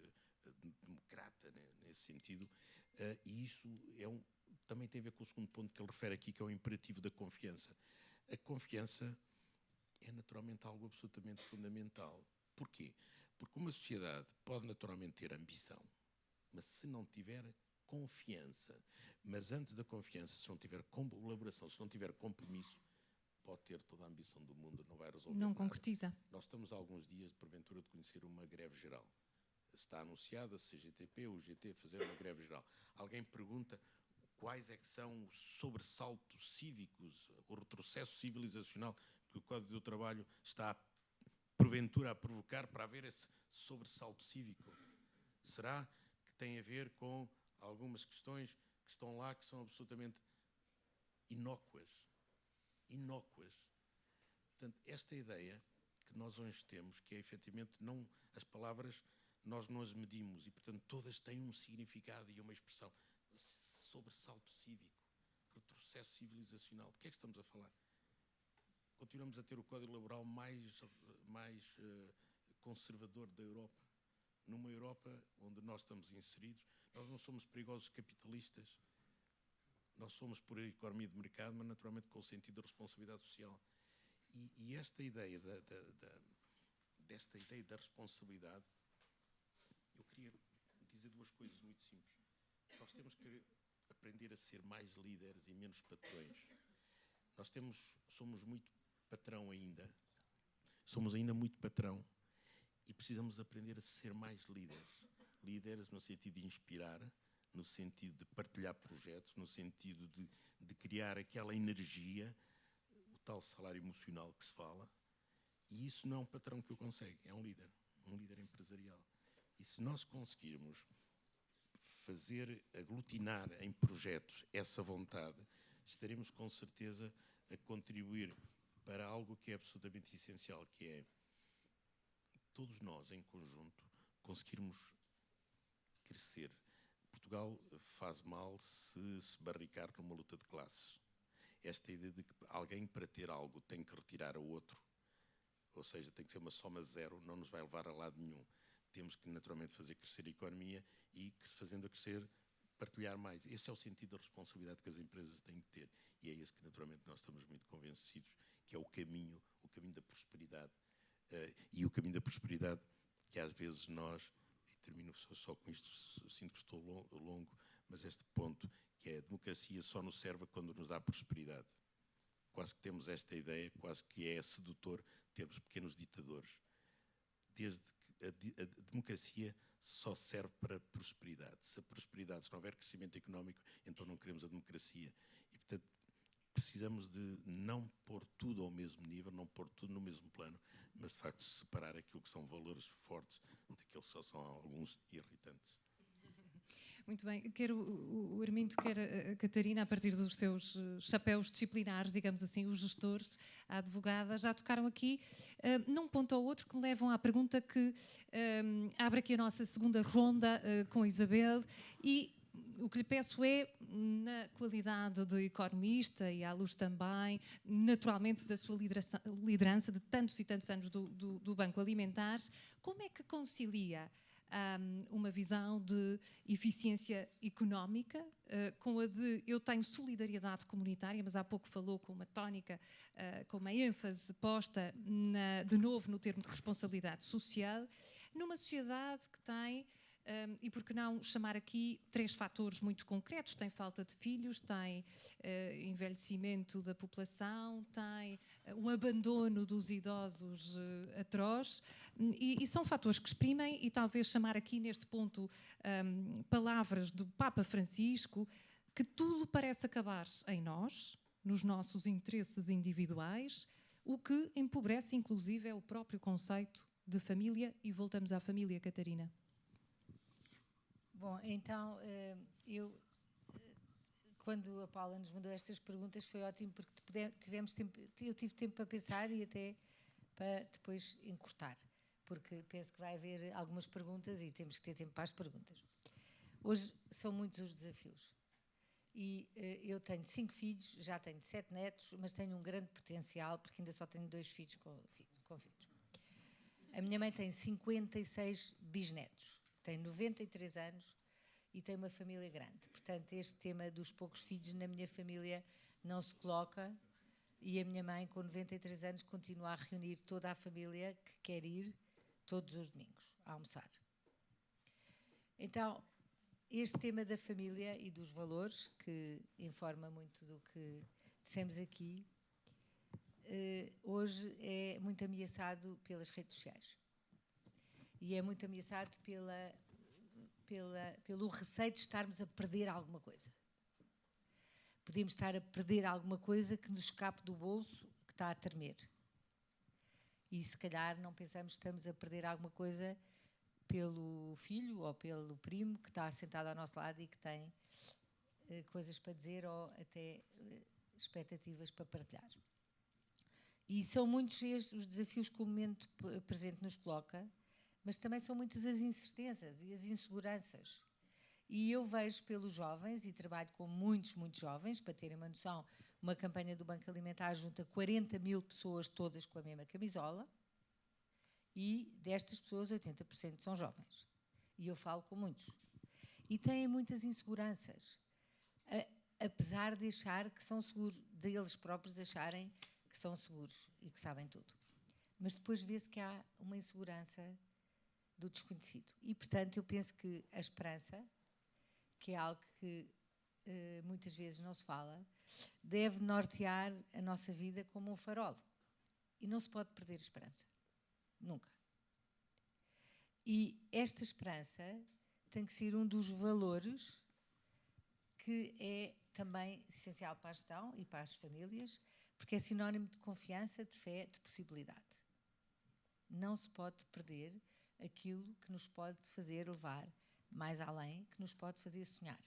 democrata nesse sentido, e isso também tem a ver com o segundo ponto que ele refere aqui, que é o imperativo da confiança. A confiança é naturalmente algo absolutamente fundamental. Porquê? Porque uma sociedade pode naturalmente ter ambição, mas se não tiver confiança, mas antes da confiança, se não tiver colaboração, se não tiver compromisso, pode ter toda a ambição do mundo, não vai resolver Não nada. concretiza. Nós estamos há alguns dias, porventura, de conhecer uma greve geral. Está anunciada a CGTP, o GT, a fazer uma greve geral. Alguém pergunta quais é que são os sobressaltos cívicos, o retrocesso civilizacional que o Código do Trabalho está, porventura, a provocar para haver esse sobressalto cívico. Será que tem a ver com algumas questões que estão lá que são absolutamente inócuas? Inócuas. Portanto, esta ideia que nós hoje temos, que é efetivamente não, as palavras nós não as medimos e, portanto, todas têm um significado e uma expressão. Sobressalto cívico, retrocesso civilizacional. De que é que estamos a falar? Continuamos a ter o Código Laboral mais conservador da Europa. Numa Europa onde nós estamos inseridos, nós não somos perigosos capitalistas. Nós somos por economia de mercado, mas naturalmente com o sentido de responsabilidade social. E esta ideia desta ideia da responsabilidade, eu queria dizer duas coisas muito simples. Nós temos que aprender a ser mais líderes e menos patrões. Nós somos muito patrão ainda. Somos ainda muito patrão. E precisamos aprender a ser mais líderes. Líderes no sentido de inspirar, no sentido de partilhar projetos, no sentido de criar aquela energia, o tal salário emocional que se fala. E isso não é um patrão que o consegue, é um líder empresarial. E se nós conseguirmos aglutinar em projetos essa vontade, estaremos com certeza a contribuir para algo que é absolutamente essencial, que é todos nós em conjunto conseguirmos crescer. Portugal faz mal se barricar numa luta de classes. Esta ideia de que alguém para ter algo tem que retirar a outro, ou seja, tem que ser uma soma zero, não nos vai levar a lado nenhum. Temos que naturalmente fazer crescer a economia e, fazendo-a crescer, partilhar mais. Esse é o sentido da responsabilidade que as empresas têm que ter. E é esse que naturalmente nós estamos muito convencidos que é o caminho da prosperidade. E o caminho da prosperidade que às vezes nós, e termino só com isto, sinto que estou longo, mas este ponto, que é a democracia só nos serve quando nos dá prosperidade. quase que temos esta ideia, quase que é sedutor termos pequenos ditadores. Desde que a democracia só serve para prosperidade. Se a prosperidade, se não houver crescimento económico, então não queremos a democracia. E, portanto, precisamos de não pôr tudo ao mesmo nível, não pôr tudo no mesmo plano, mas, de facto, separar aquilo que são valores fortes daqueles que só são alguns irritantes. Muito bem. Quer o Armindo, quer a Catarina, a partir dos seus chapéus disciplinares, digamos assim, os gestores, a advogada, já tocaram aqui num ponto ou outro que me levam à pergunta que abre aqui a nossa segunda ronda com a Isabel, e o que lhe peço é, na qualidade de economista e à luz também, naturalmente, da sua liderança de tantos e tantos anos do Banco Alimentar, como é que concilia uma visão de eficiência económica com a de eu tenho solidariedade comunitária, mas há pouco falou com uma tónica, com uma ênfase posta de novo no termo de responsabilidade social, numa sociedade que tem, e por que não chamar aqui 3 fatores muito concretos: tem falta de filhos, tem envelhecimento da população, tem um abandono dos idosos atroz, e são fatores que exprimem, e talvez chamar aqui neste ponto palavras do Papa Francisco, que tudo parece acabar em nós, nos nossos interesses individuais, o que empobrece inclusive é o próprio conceito de família. E voltamos à família, Catarina. Bom, então, quando a Paula nos mandou estas perguntas, foi ótimo, porque tivemos tempo, eu tive tempo para pensar e até para depois encurtar, porque penso que vai haver algumas perguntas e temos que ter tempo para as perguntas. Hoje são muitos os desafios. E eu tenho 5 filhos, já tenho 7 netos, mas tenho um grande potencial, porque ainda só tenho 2 filhos com filhos. A minha mãe tem 56 bisnetos. Tem 93 anos e tem uma família grande. Portanto, este tema dos poucos filhos na minha família não se coloca, e a minha mãe, com 93 anos, continua a reunir toda a família que quer ir todos os domingos a almoçar. Então, este tema da família e dos valores, que informa muito do que dissemos aqui, hoje é muito ameaçado pelas redes sociais. E é muito ameaçado pelo receio de estarmos a perder alguma coisa. Podemos estar a perder alguma coisa que nos escape do bolso, que está a tremer. E se calhar não pensamos que estamos a perder alguma coisa pelo filho ou pelo primo que está sentado ao nosso lado e que tem coisas para dizer ou até expectativas para partilhar. E são muitos os desafios que o momento presente nos coloca, mas também são muitas as incertezas e as inseguranças. E eu vejo pelos jovens, e trabalho com muitos jovens, para terem uma noção, uma campanha do Banco Alimentar junta 40 mil pessoas, todas com a mesma camisola, e destas pessoas 80% são jovens. E eu falo com muitos. E têm muitas inseguranças, apesar de achar que são seguros, deles próprios acharem que são seguros e que sabem tudo. Mas depois vê-se que há uma insegurança do desconhecido. E, portanto, eu penso que a esperança, que é algo que muitas vezes não se fala, deve nortear a nossa vida como um farol. E não se pode perder a esperança. Nunca. E esta esperança tem que ser um dos valores que é também essencial para a gestão e para as famílias, porque é sinónimo de confiança, de fé, de possibilidade. Não se pode perder aquilo que nos pode fazer levar mais além, que nos pode fazer sonhar.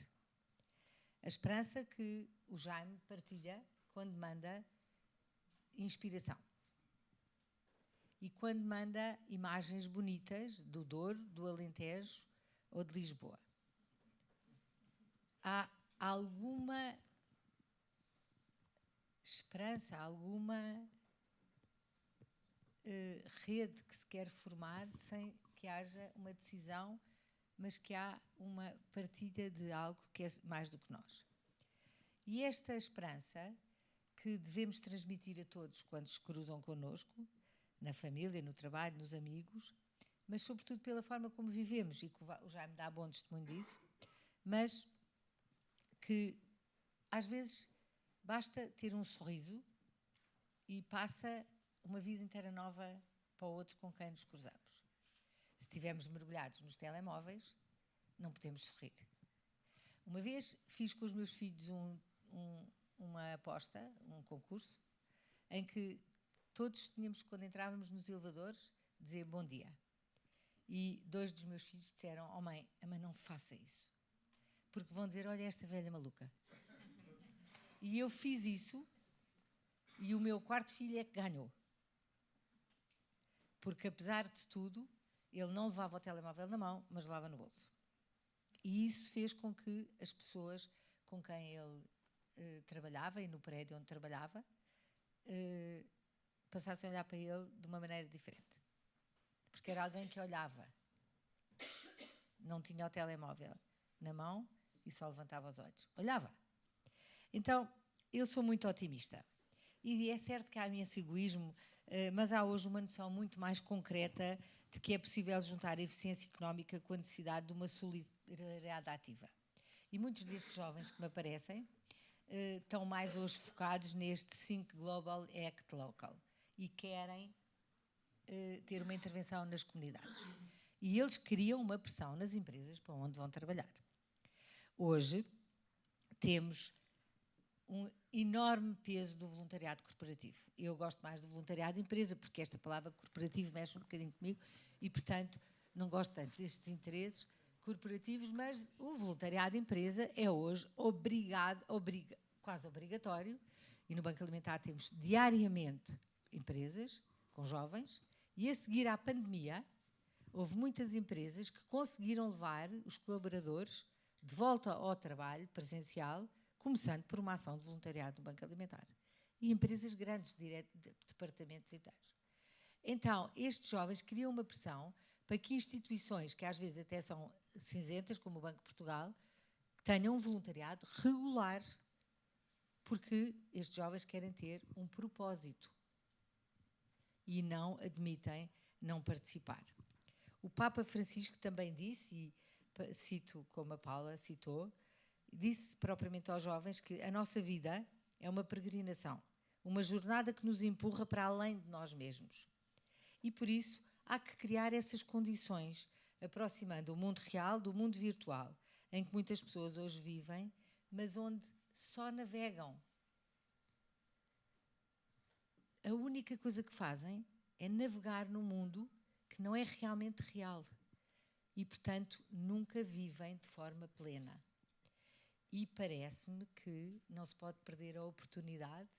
A esperança que o Jaime partilha quando manda inspiração. E quando manda imagens bonitas do Douro, do Alentejo ou de Lisboa. Há alguma esperança, alguma rede que se quer formar sem que haja uma decisão, mas que há uma partilha de algo que é mais do que nós. E esta esperança que devemos transmitir a todos quando se cruzam connosco, na família, no trabalho, nos amigos, mas sobretudo pela forma como vivemos, e que o Jaime dá bom testemunho disso, mas que às vezes basta ter um sorriso e passa uma vida inteira nova para o outro com quem nos cruzamos. Se estivermos mergulhados nos telemóveis, não podemos sorrir. Uma vez fiz com os meus filhos uma aposta, um concurso, em que todos tínhamos, quando entrávamos nos elevadores, dizer bom dia. E 2 dos meus filhos disseram: "Oh mãe, a mãe não faça isso, porque vão dizer, olha esta velha maluca." E eu fiz isso, e o meu quarto filho é que ganhou. Porque, apesar de tudo, ele não levava o telemóvel na mão, mas levava no bolso. E isso fez com que as pessoas com quem ele trabalhava, e no prédio onde trabalhava, passassem a olhar para ele de uma maneira diferente. Porque era alguém que olhava. Não tinha o telemóvel na mão e só levantava os olhos. Olhava. Então, eu sou muito otimista. E é certo que há imenso egoísmo, mas há hoje uma noção muito mais concreta de que é possível juntar a eficiência económica com a necessidade de uma solidariedade ativa. E muitos destes jovens que me aparecem estão mais hoje focados neste Think Global Act Local e querem ter uma intervenção nas comunidades. E eles criam uma pressão nas empresas para onde vão trabalhar. Hoje temos um enorme peso do voluntariado corporativo. Eu gosto mais do voluntariado de empresa, porque esta palavra corporativo mexe um bocadinho comigo e, portanto, não gosto tanto destes interesses corporativos, mas o voluntariado de empresa é hoje quase obrigatório, e no Banco Alimentar temos diariamente empresas com jovens, e a seguir à pandemia houve muitas empresas que conseguiram levar os colaboradores de volta ao trabalho presencial, começando por uma ação de voluntariado no Banco Alimentar. E empresas grandes, departamentos inteiros. Então, estes jovens criam uma pressão para que instituições, que às vezes até são cinzentas, como o Banco de Portugal, tenham um voluntariado regular, porque estes jovens querem ter um propósito e não admitem não participar. O Papa Francisco também disse, e cito como a Paula citou, disse propriamente aos jovens que a nossa vida é uma peregrinação, uma jornada que nos empurra para além de nós mesmos. E por isso há que criar essas condições, aproximando o mundo real do mundo virtual, em que muitas pessoas hoje vivem, mas onde só navegam. A única coisa que fazem é navegar num mundo que não é realmente real. E, portanto, nunca vivem de forma plena. E parece-me que não se pode perder a oportunidade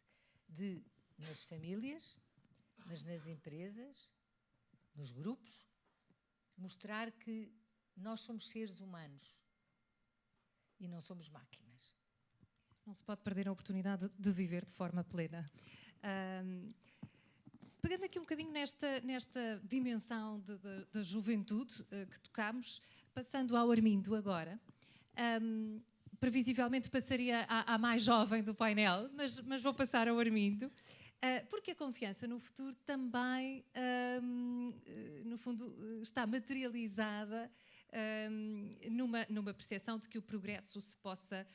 de, nas famílias, mas nas empresas, nos grupos, mostrar que nós somos seres humanos e não somos máquinas. Não se pode perder a oportunidade de viver de forma plena. Pegando aqui um bocadinho nesta dimensão da juventude que tocámos, passando ao Armindo agora. Previsivelmente passaria à mais jovem do painel, mas vou passar ao Armindo, porque a confiança no futuro também, no fundo, está materializada numa percepção de que o progresso se possa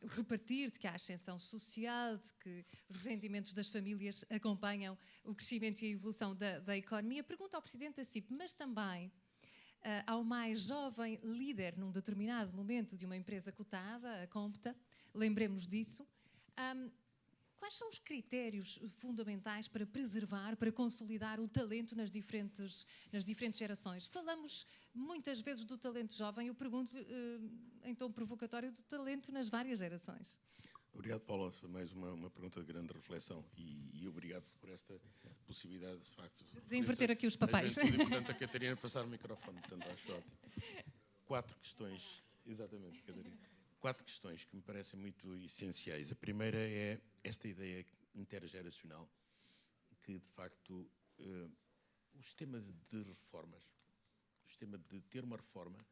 repartir, de que há ascensão social, de que os rendimentos das famílias acompanham o crescimento e a evolução da economia. Pergunto ao Presidente da CIP, mas também ao mais jovem líder num determinado momento de uma empresa cotada, a Compta, lembremos disso. Quais são os critérios fundamentais para preservar, para consolidar o talento nas diferentes gerações? Falamos muitas vezes do talento jovem, eu pergunto, em tom provocatório, do talento nas várias gerações. Obrigado, Paula. Foi mais uma pergunta de grande reflexão e obrigado por esta possibilidade, de facto, de inverter aqui os papéis. E, portanto, a Catarina passar o microfone, portanto, acho ótimo. 4 questões, exatamente, Catarina. 4 questões que me parecem muito essenciais. A primeira é esta ideia intergeracional, que, de facto, o sistema de reformas, o sistema de ter uma reforma,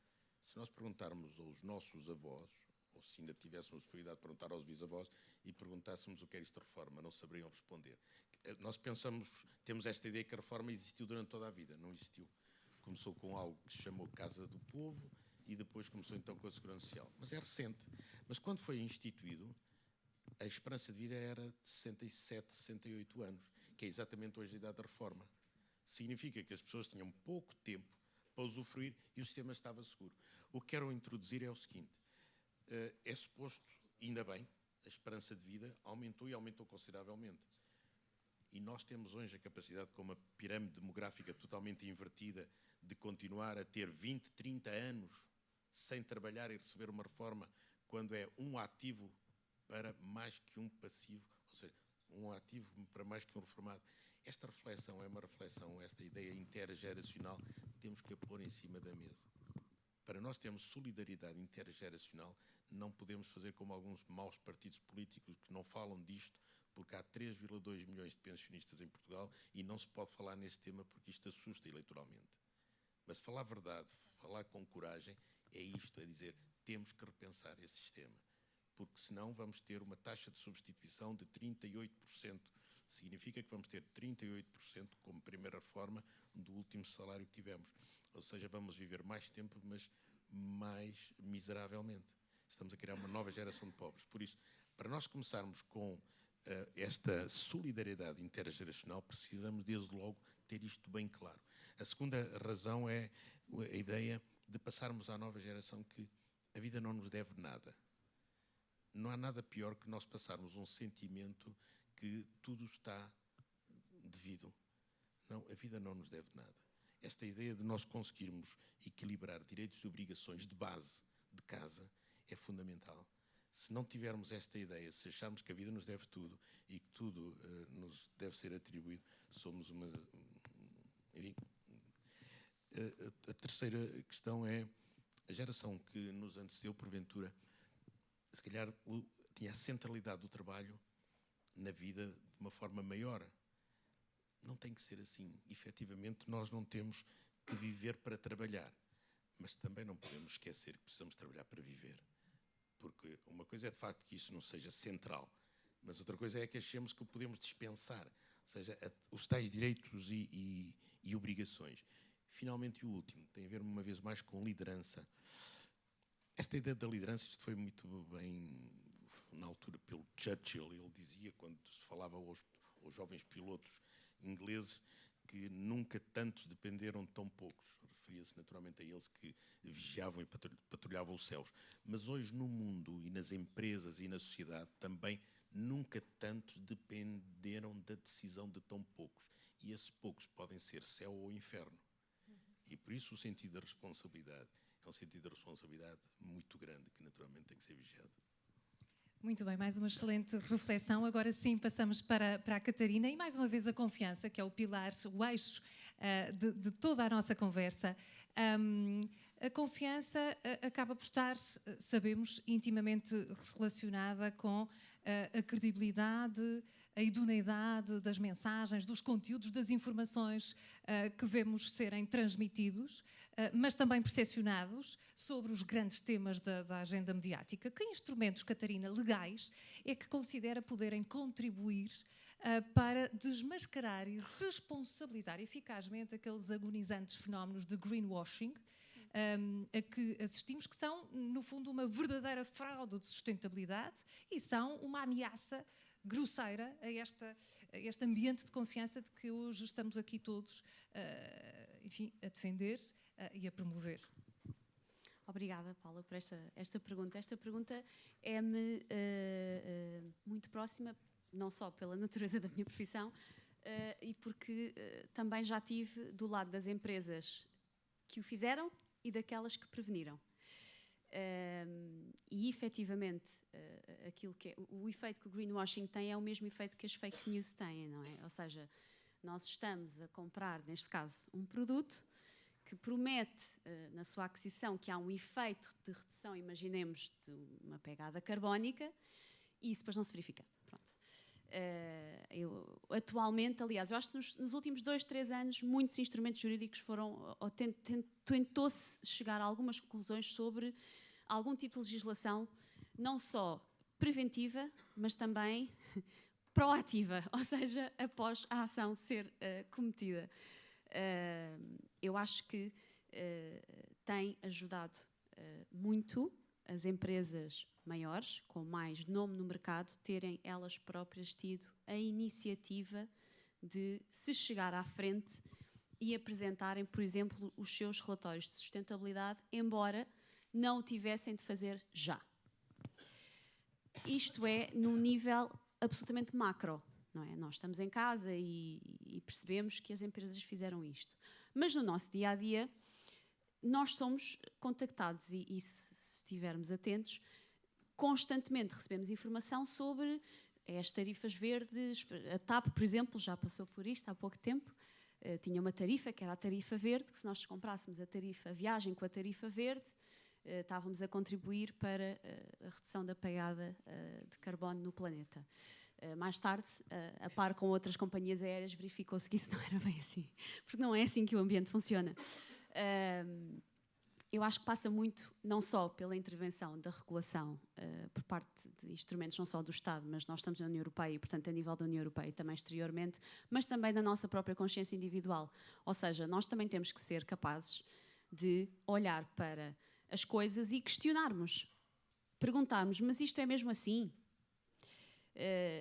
se nós perguntarmos aos nossos avós, ou se ainda tivéssemos a possibilidade de perguntar aos bisavós e perguntássemos o que era esta reforma, não saberiam responder. Nós temos esta ideia que a reforma existiu durante toda a vida, não existiu. Começou com algo que se chamou Casa do Povo e depois começou então com a Segurança Social. Mas é recente. Mas quando foi instituído, a esperança de vida era de 67, 68 anos, que é exatamente hoje a idade da reforma. Significa que as pessoas tinham pouco tempo para usufruir e o sistema estava seguro. O que quero introduzir é o seguinte, é suposto, ainda bem, a esperança de vida aumentou e aumentou consideravelmente. E nós temos hoje a capacidade, com uma pirâmide demográfica totalmente invertida, de continuar a ter 20, 30 anos sem trabalhar e receber uma reforma, quando é um ativo para mais que um passivo, ou seja, um ativo para mais que um reformado. Esta reflexão é uma reflexão, esta ideia intergeracional, temos que a pôr em cima da mesa. Para nós termos solidariedade intergeracional, não podemos fazer como alguns maus partidos políticos que não falam disto, porque há 3,2 milhões de pensionistas em Portugal e não se pode falar nesse tema porque isto assusta eleitoralmente. Mas falar a verdade, falar com coragem, é isto, é dizer, temos que repensar esse sistema, porque senão vamos ter uma taxa de substituição de 38%. Significa que vamos ter 38% como primeira reforma do último salário que tivemos. Ou seja, vamos viver mais tempo, mas mais miseravelmente. Estamos a criar uma nova geração de pobres. Por isso, para nós começarmos com esta solidariedade intergeracional, precisamos, desde logo, ter isto bem claro. A segunda razão é a ideia de passarmos à nova geração que a vida não nos deve nada. Não há nada pior que nós passarmos um sentimento que tudo está devido. Não, a vida não nos deve nada. Esta ideia de nós conseguirmos equilibrar direitos e obrigações de base, de casa, é fundamental. Se não tivermos esta ideia, se acharmos que a vida nos deve tudo e que tudo nos deve ser atribuído, somos uma... Enfim. A terceira questão é a geração que nos antecedeu, porventura, se calhar tinha a centralidade do trabalho na vida de uma forma maior. Não tem que ser assim. Efetivamente, nós não temos que viver para trabalhar, mas também não podemos esquecer que precisamos trabalhar para viver. Porque uma coisa é, de facto, que isso não seja central, mas outra coisa é que achemos que podemos dispensar, ou seja, os tais direitos e obrigações. Finalmente, e o último, tem a ver, uma vez mais, com liderança. Esta ideia da liderança, isto foi muito bem, na altura, pelo Churchill. Ele dizia, quando se falava aos jovens pilotos ingleses, que nunca tantos dependeram de tão poucos. Referia-se naturalmente a eles que vigiavam e patrulhavam os céus. Mas hoje no mundo e nas empresas e na sociedade também nunca tantos dependeram da decisão de tão poucos. E esses poucos podem ser céu ou inferno. E por isso o sentido da responsabilidade é um sentido de responsabilidade muito grande que naturalmente tem que ser vigiado. Muito bem, mais uma excelente reflexão. Agora sim passamos para a Catarina e mais uma vez a confiança, que é o pilar, o eixo de toda a nossa conversa. A confiança acaba por estar, sabemos, intimamente relacionada com a credibilidade, a idoneidade das mensagens, dos conteúdos, das informações que vemos serem transmitidos, mas também percepcionados sobre os grandes temas da agenda mediática. Que instrumentos, Catarina, legais é que considera poderem contribuir para desmascarar e responsabilizar eficazmente aqueles agonizantes fenómenos de greenwashing a que assistimos, que são, no fundo, uma verdadeira fraude de sustentabilidade e são uma ameaça grosseira a este ambiente de confiança de que hoje estamos aqui todos, enfim, a defender e a promover. Obrigada, Paula, por esta pergunta. Esta pergunta é-me muito próxima, não só pela natureza da minha profissão, e porque também já estive do lado das empresas que o fizeram e daquelas que preveniram. E, efetivamente, o efeito que o greenwashing tem é o mesmo efeito que as fake news têm, não é? Ou seja, nós estamos a comprar, neste caso, um produto que promete, na sua aquisição, que há um efeito de redução, imaginemos, de uma pegada carbónica, e isso depois não se verifica. Pronto. Atualmente, aliás, eu acho que nos últimos 2, 3 anos, muitos instrumentos jurídicos tentou-se chegar a algumas conclusões sobre algum tipo de legislação, não só preventiva, mas também proativa, ou seja, após a ação ser cometida. Eu acho que tem ajudado muito as empresas maiores, com mais nome no mercado, terem elas próprias tido a iniciativa de se chegar à frente e apresentarem, por exemplo, os seus relatórios de sustentabilidade, embora não o tivessem de fazer já. Isto é num nível absolutamente macro, não é? Nós estamos em casa e percebemos que as empresas fizeram isto. Mas no nosso dia-a-dia, nós somos contactados e se estivermos atentos, constantemente recebemos informação sobre as tarifas verdes. A TAP, por exemplo, já passou por isto há pouco tempo. Tinha uma tarifa, que era a tarifa verde, que se nós comprássemos a viagem com a tarifa verde, estávamos a contribuir para a redução da pegada de carbono no planeta. Mais tarde, a par com outras companhias aéreas, verificou-se que isso não era bem assim, porque não é assim que o ambiente funciona. Eu acho que passa muito, não só pela intervenção da regulação por parte de instrumentos não só do Estado, mas nós estamos na União Europeia e, portanto, a nível da União Europeia e também exteriormente, mas também da nossa própria consciência individual. Ou seja, nós também temos que ser capazes de olhar para as coisas e questionarmos, perguntarmos, mas isto é mesmo assim?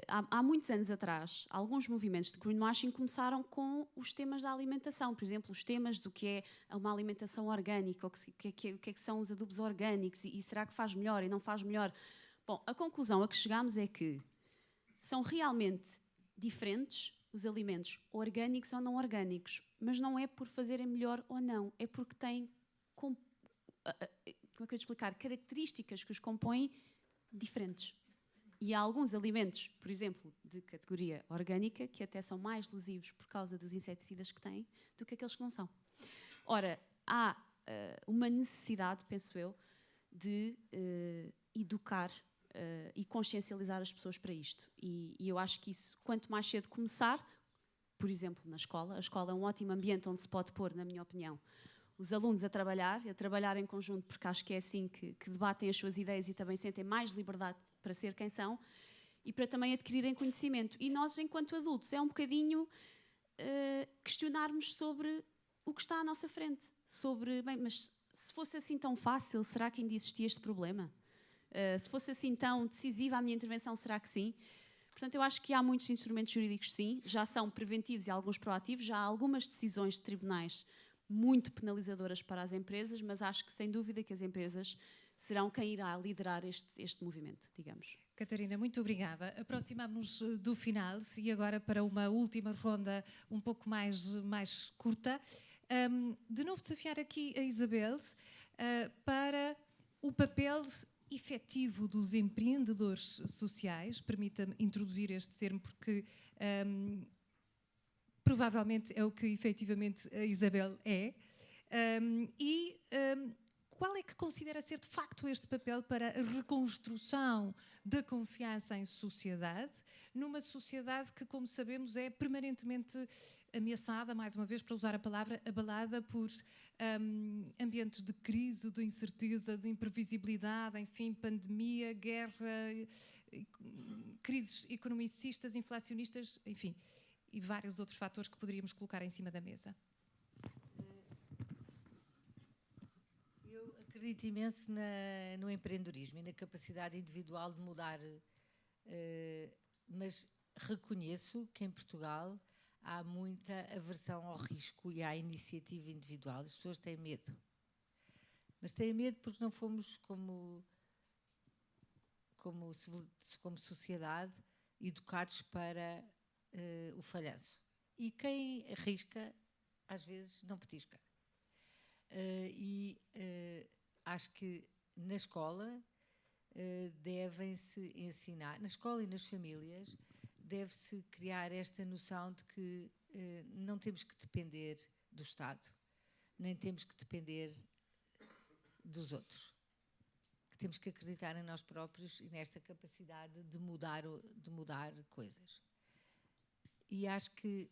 Há muitos anos atrás, alguns movimentos de greenwashing começaram com os temas da alimentação, por exemplo, os temas do que é uma alimentação orgânica, o que é que são os adubos orgânicos e será que faz melhor e não faz melhor. Bom, a conclusão a que chegámos é que são realmente diferentes os alimentos orgânicos ou não orgânicos, mas não é por fazerem melhor ou não, é porque têm, como é que eu ia explicar, características que os compõem diferentes. E há alguns alimentos, por exemplo, de categoria orgânica, que até são mais lesivos por causa dos inseticidas que têm, do que aqueles que não são. Ora, há uma necessidade, penso eu, de educar e consciencializar as pessoas para isto. E eu acho que isso, quanto mais cedo começar, por exemplo, na escola, a escola é um ótimo ambiente onde se pode pôr, na minha opinião, os alunos a trabalhar em conjunto, porque acho que é assim que debatem as suas ideias e também sentem mais liberdade para ser quem são e para também adquirirem conhecimento. E nós, enquanto adultos, é um bocadinho questionarmos sobre o que está à nossa frente. Sobre, bem, mas se fosse assim tão fácil, será que ainda existia este problema? Se fosse assim tão decisiva a minha intervenção, será que sim? Portanto, eu acho que há muitos instrumentos jurídicos, sim, já são preventivos e alguns proativos, já há algumas decisões de tribunais muito penalizadoras para as empresas, mas acho que, sem dúvida, que as empresas serão quem irá liderar este movimento, digamos. Catarina, muito obrigada. Aproximamos-nos do final e agora para uma última ronda um pouco mais curta. De novo desafiar aqui a Isabel para o papel efetivo dos empreendedores sociais. Permita-me introduzir este termo porque provavelmente é o que efetivamente a Isabel é. Qual é que considera ser de facto este papel para a reconstrução da confiança em sociedade, numa sociedade que, como sabemos, é permanentemente ameaçada, mais uma vez, para usar a palavra, abalada por ambientes de crise, de incerteza, de imprevisibilidade, enfim, pandemia, guerra, crises economicistas, inflacionistas, enfim, e vários outros fatores que poderíamos colocar em cima da mesa? Eu acredito imenso no empreendedorismo e na capacidade individual de mudar, mas reconheço que em Portugal há muita aversão ao risco e à iniciativa individual. As pessoas têm medo. Mas têm medo porque não fomos, como sociedade, educados para o falhanço. E quem arrisca, às vezes, não petisca. Acho que na escola devem-se ensinar, na escola e nas famílias, deve-se criar esta noção de que não temos que depender do Estado, nem temos que depender dos outros. Que temos que acreditar em nós próprios e nesta capacidade de mudar coisas. E acho que,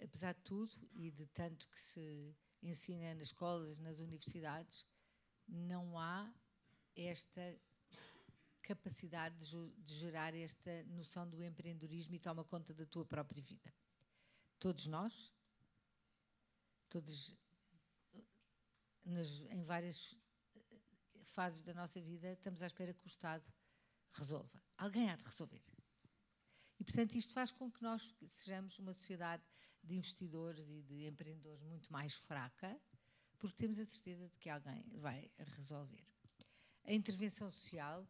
apesar de tudo, e de tanto que se ensina nas escolas, nas universidades, não há esta capacidade de gerar esta noção do empreendedorismo e toma conta da tua própria vida. Todos nós, em várias fases da nossa vida estamos à espera que o Estado resolva. Alguém há de resolver. E, portanto, isto faz com que nós sejamos uma sociedade de investidores e de empreendedores muito mais fraca, porque temos a certeza de que alguém vai resolver. A intervenção social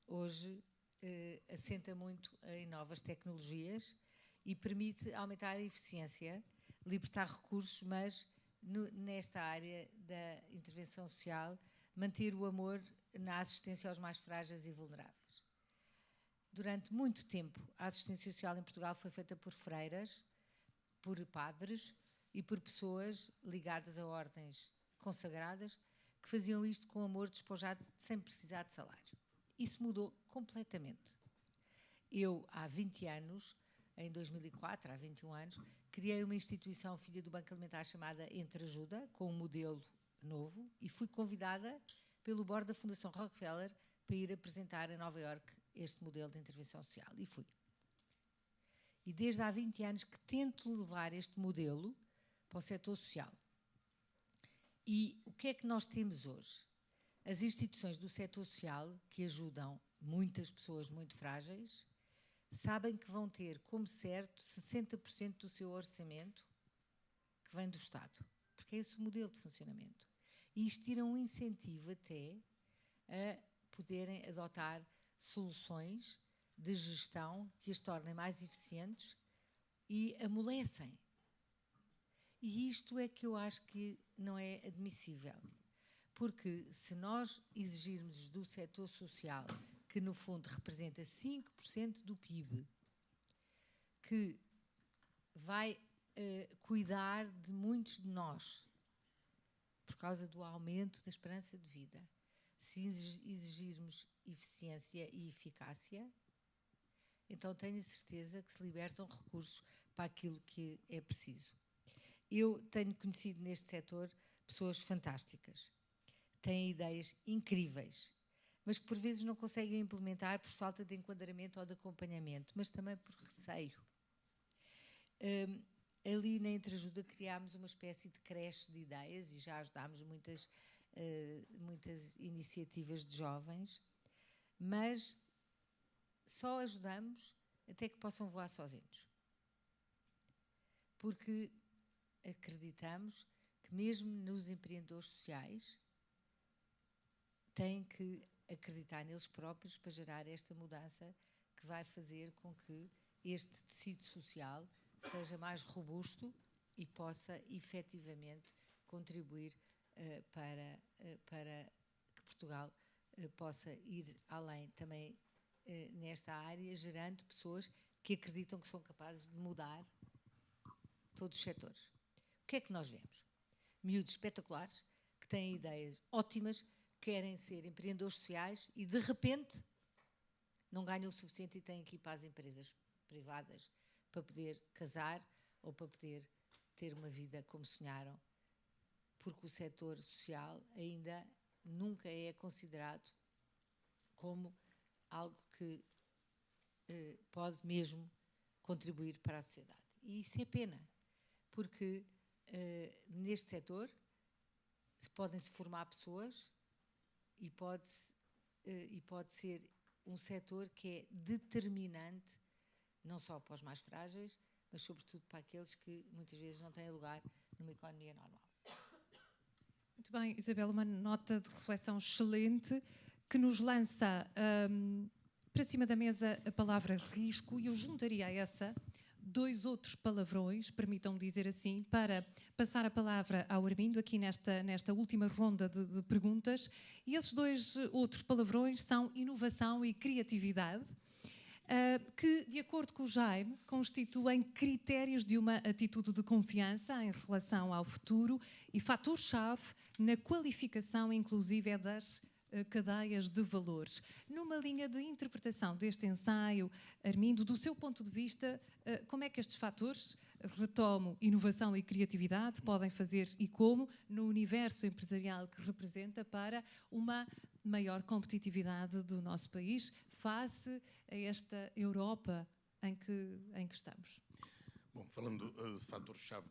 hoje assenta muito em novas tecnologias e permite aumentar a eficiência, libertar recursos, mas nesta área da intervenção social, manter o amor na assistência aos mais frágeis e vulneráveis. Durante muito tempo, a assistência social em Portugal foi feita por freiras, por padres e por pessoas ligadas a ordens consagradas que faziam isto com amor despojado sem precisar de salário. Isso mudou completamente. Eu, há 20 anos, em 2004, há 21 anos, criei uma instituição filha do Banco Alimentar chamada Entreajuda, com um modelo novo, e fui convidada pelo board da Fundação Rockefeller para ir apresentar em Nova Iorque este modelo de intervenção social. E fui. E desde há 20 anos que tento levar este modelo para o setor social. E o que é que nós temos hoje? As instituições do setor social, que ajudam muitas pessoas muito frágeis, sabem que vão ter como certo 60% do seu orçamento que vem do Estado, porque é esse o modelo de funcionamento. E isto tira um incentivo até a poderem adotar soluções de gestão que as tornem mais eficientes e amolecem. E isto é que eu acho que não é admissível. Porque se nós exigirmos do setor social, que no fundo representa 5% do PIB, que vai cuidar de muitos de nós, por causa do aumento da esperança de vida, se exigirmos eficiência e eficácia, então tenho a certeza que se libertam recursos para aquilo que é preciso. Eu tenho conhecido neste setor pessoas fantásticas, têm ideias incríveis, mas que por vezes não conseguem implementar por falta de enquadramento ou de acompanhamento, mas também por receio. Ali na Entreajuda criámos uma espécie de creche de ideias e já ajudámos muitas iniciativas de jovens, mas só ajudamos até que possam voar sozinhos. Porque acreditamos que mesmo nos empreendedores sociais têm que acreditar neles próprios para gerar esta mudança que vai fazer com que este tecido social seja mais robusto e possa efetivamente contribuir para que Portugal possa ir além também nesta área, gerando pessoas que acreditam que são capazes de mudar todos os setores. O que é que nós vemos? Miúdos espetaculares, que têm ideias ótimas, querem ser empreendedores sociais e, de repente, não ganham o suficiente e têm que ir para as empresas privadas para poder casar ou para poder ter uma vida como sonharam, porque o setor social ainda nunca é considerado como algo que pode mesmo contribuir para a sociedade. E isso é pena, porque neste setor podem-se formar pessoas e pode ser um setor que é determinante não só para os mais frágeis, mas sobretudo para aqueles que muitas vezes não têm lugar numa economia normal. Muito bem, Isabel, uma nota de reflexão excelente que nos lança para cima da mesa a palavra risco, e eu juntaria a essa 2 outros palavrões, permitam-me dizer assim, para passar a palavra ao Armindo aqui nesta última ronda de perguntas. E esses 2 outros palavrões são inovação e criatividade, que, de acordo com o Jaime, constituem critérios de uma atitude de confiança em relação ao futuro e fator-chave na qualificação inclusive das cadeias de valores. Numa linha de interpretação deste ensaio, Armindo, do seu ponto de vista, como é que estes fatores, retomo inovação e criatividade, podem fazer e como no universo empresarial que representa para uma maior competitividade do nosso país face a esta Europa em que estamos? Bom, falando de fator-chave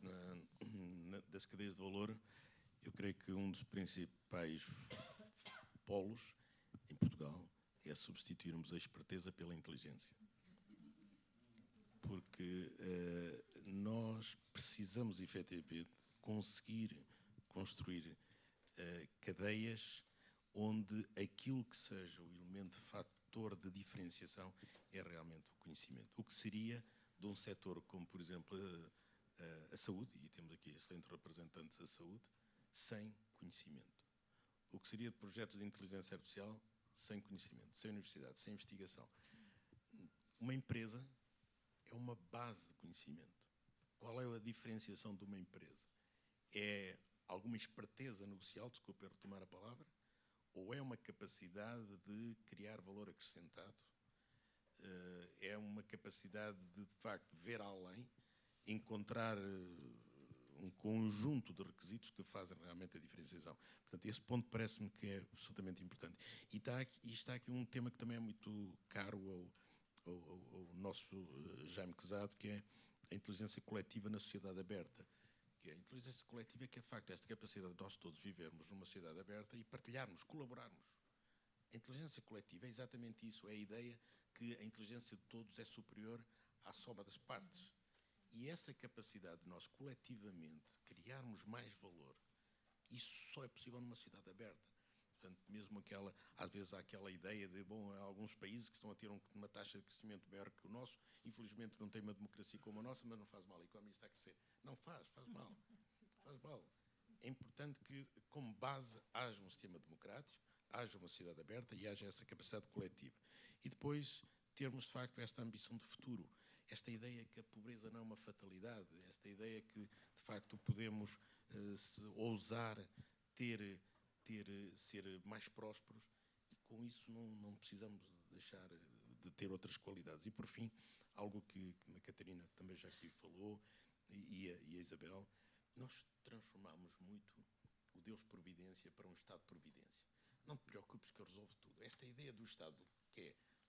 das cadeias de valor, eu creio que um dos principais polos em Portugal é substituirmos a esperteza pela inteligência. Porque nós precisamos, efetivamente, conseguir construir cadeias onde aquilo que seja o elemento fator de diferenciação é realmente o conhecimento. O que seria de um setor como, por exemplo, a saúde, e temos aqui excelentes representantes da saúde, sem conhecimento. O que seria de projetos de inteligência artificial sem conhecimento, sem universidade, sem investigação. Uma empresa é uma base de conhecimento. Qual é a diferenciação de uma empresa? É alguma esperteza negocial, desculpe retomar a palavra, ou é uma capacidade de criar valor acrescentado? É uma capacidade de facto, ver além, encontrar um conjunto de requisitos que fazem realmente a diferenciação. Portanto, esse ponto parece-me que é absolutamente importante. E está aqui um tema que também é muito caro ao nosso Jaime Quezado, que é a inteligência coletiva na sociedade aberta. Que é a inteligência coletiva que é, de facto, esta capacidade de nós todos vivermos numa sociedade aberta e partilharmos, colaborarmos. A inteligência coletiva é exatamente isso, é a ideia que a inteligência de todos é superior à soma das partes. E essa capacidade de nós, coletivamente, criarmos mais valor, isso só é possível numa sociedade aberta. Portanto, mesmo às vezes há aquela ideia de, bom, há alguns países que estão a ter uma taxa de crescimento maior que o nosso, infelizmente não tem uma democracia como a nossa, mas não faz mal, a economia está a crescer. Não faz mal. Faz mal. É importante que, como base, haja um sistema democrático, haja uma sociedade aberta e haja essa capacidade coletiva. E depois termos, de facto, esta ambição de futuro, esta ideia que a pobreza não é uma fatalidade, esta ideia que, de facto, podemos ousar ser mais prósperos e, com isso, não precisamos deixar de ter outras qualidades. E, por fim, algo que a Catarina também já aqui falou e a Isabel, nós transformamos muito o Deus Providência para um Estado de Providência. Não te preocupes que eu resolvo tudo. Esta ideia do Estado,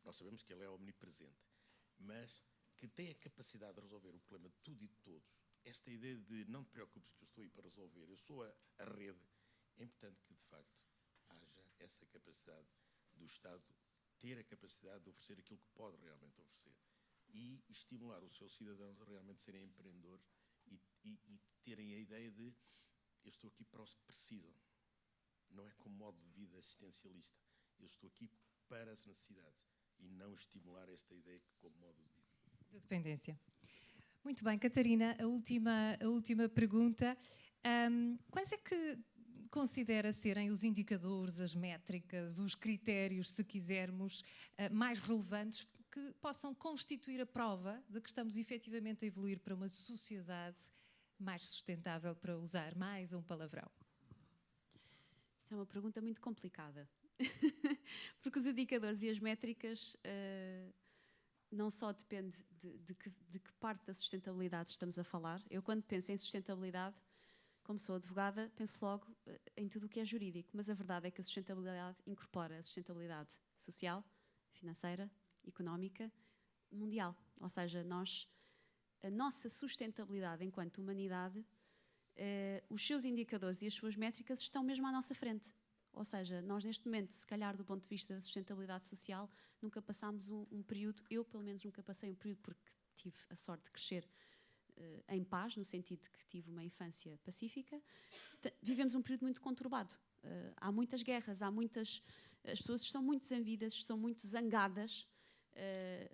nós sabemos que ele é omnipresente, mas que tem a capacidade de resolver o problema de tudo e de todos. Esta ideia de não te preocupes que eu estou aí para resolver, eu sou a rede, é importante que, de facto, haja essa capacidade do Estado ter a capacidade de oferecer aquilo que pode realmente oferecer e estimular os seus cidadãos a realmente serem empreendedores e terem a ideia de eu estou aqui para os que precisam. Não é como modo de vida assistencialista. Eu estou aqui para as necessidades e não estimular esta ideia como modo de vida. De dependência. Muito bem, Catarina, a última pergunta. Quais é que considera serem os indicadores, as métricas, os critérios, se quisermos, mais relevantes que possam constituir a prova de que estamos efetivamente a evoluir para uma sociedade mais sustentável, para usar mais um palavrão? Isto é uma pergunta muito complicada, porque os indicadores e as métricas não só depende de que parte da sustentabilidade estamos a falar. Eu, quando penso em sustentabilidade, como sou advogada, penso logo em tudo o que é jurídico, mas a verdade é que a sustentabilidade incorpora a sustentabilidade social, financeira, económica, mundial. Ou seja, a nossa sustentabilidade enquanto humanidade, os seus indicadores e as suas métricas estão mesmo à nossa frente. Ou seja, nós neste momento, se calhar do ponto de vista da sustentabilidade social, nunca passámos um período, eu pelo menos nunca passei um período porque tive a sorte de crescer em paz, no sentido de que tive uma infância pacífica. Vivemos um período muito conturbado. Há muitas guerras, as pessoas estão muito desavidas, estão muito zangadas.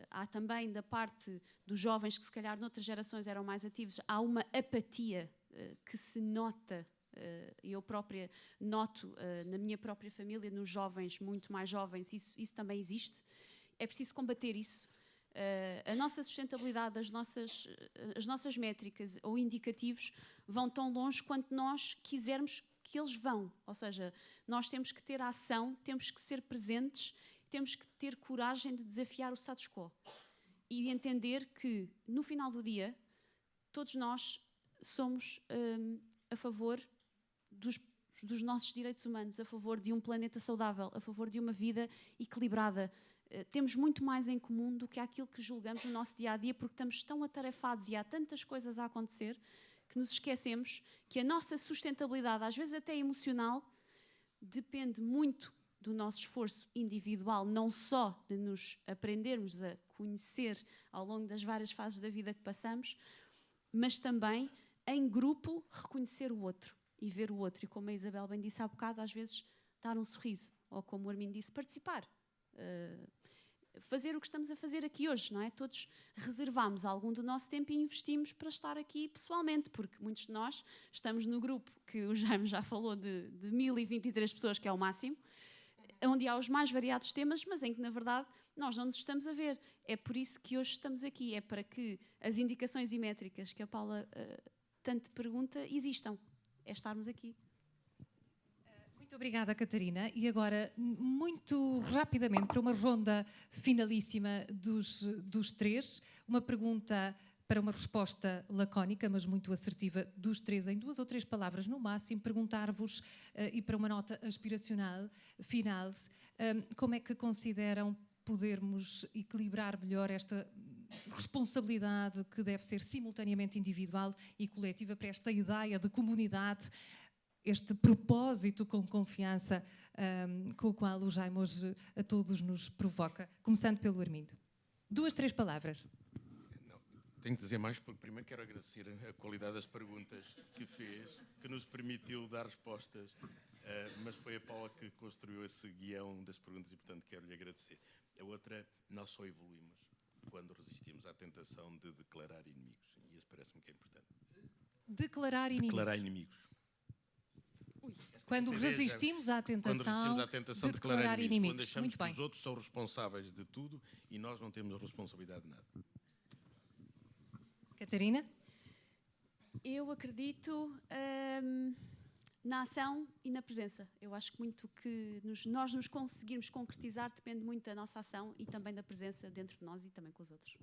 Há também da parte dos jovens que se calhar noutras gerações eram mais ativos, há uma apatia que se nota, eu própria noto na minha própria família, nos jovens muito mais jovens, isso também existe. É preciso combater isso. A nossa sustentabilidade, as nossas métricas ou indicativos vão tão longe quanto nós quisermos que eles vão. Ou seja, nós temos que ter ação, temos que ser presentes, temos que ter coragem de desafiar o status quo e entender que, no final do dia, todos nós somos a favor dos nossos direitos humanos, a favor de um planeta saudável, a favor de uma vida equilibrada. Temos muito mais em comum do que aquilo que julgamos no nosso dia-a-dia, porque estamos tão atarefados e há tantas coisas a acontecer que nos esquecemos que a nossa sustentabilidade, às vezes até emocional, depende muito do nosso esforço individual, não só de nos aprendermos a conhecer ao longo das várias fases da vida que passamos, mas também, em grupo, reconhecer o outro e ver o outro. E como a Isabel bem disse há bocado, às vezes dar um sorriso, ou como o Armindo disse, participar. Fazer o que estamos a fazer aqui hoje, não é? Todos reservamos algum do nosso tempo e investimos para estar aqui pessoalmente, porque muitos de nós estamos no grupo que o Jaime já falou de 1023 pessoas, que é o máximo, onde há os mais variados temas, mas em que, na verdade, nós não nos estamos a ver. É por isso que hoje estamos aqui, é para que as indicações e métricas que a Paula tanto pergunta existam, é estarmos aqui. Muito obrigada, Catarina. E agora, muito rapidamente, para uma ronda finalíssima dos três, uma pergunta para uma resposta lacónica, mas muito assertiva, dos três, em 2 ou 3 palavras no máximo, perguntar-vos, e para uma nota aspiracional final, como é que consideram podermos equilibrar melhor esta responsabilidade que deve ser simultaneamente individual e coletiva para esta ideia de comunidade, este propósito com confiança com o qual o Jaime hoje a todos nos provoca, começando pelo Armindo. 2, 3 palavras. Não, tenho que dizer mais, porque primeiro quero agradecer a qualidade das perguntas que fez, que nos permitiu dar respostas, mas foi a Paula que construiu esse guião das perguntas e, portanto, quero-lhe agradecer. A outra, nós só evoluímos quando resistimos à tentação de declarar inimigos, e isso parece-me que é importante. Declarar inimigos. Declarar inimigos. Quando resistimos à tentação, de declarar inimigos. Quando achamos Muito que bem. os outros são responsáveis de tudo e nós não temos responsabilidade de nada. Catarina? Eu acredito na ação e na presença. Eu acho que muito que nós nos conseguirmos concretizar depende muito da nossa ação e também da presença dentro de nós e também com os outros.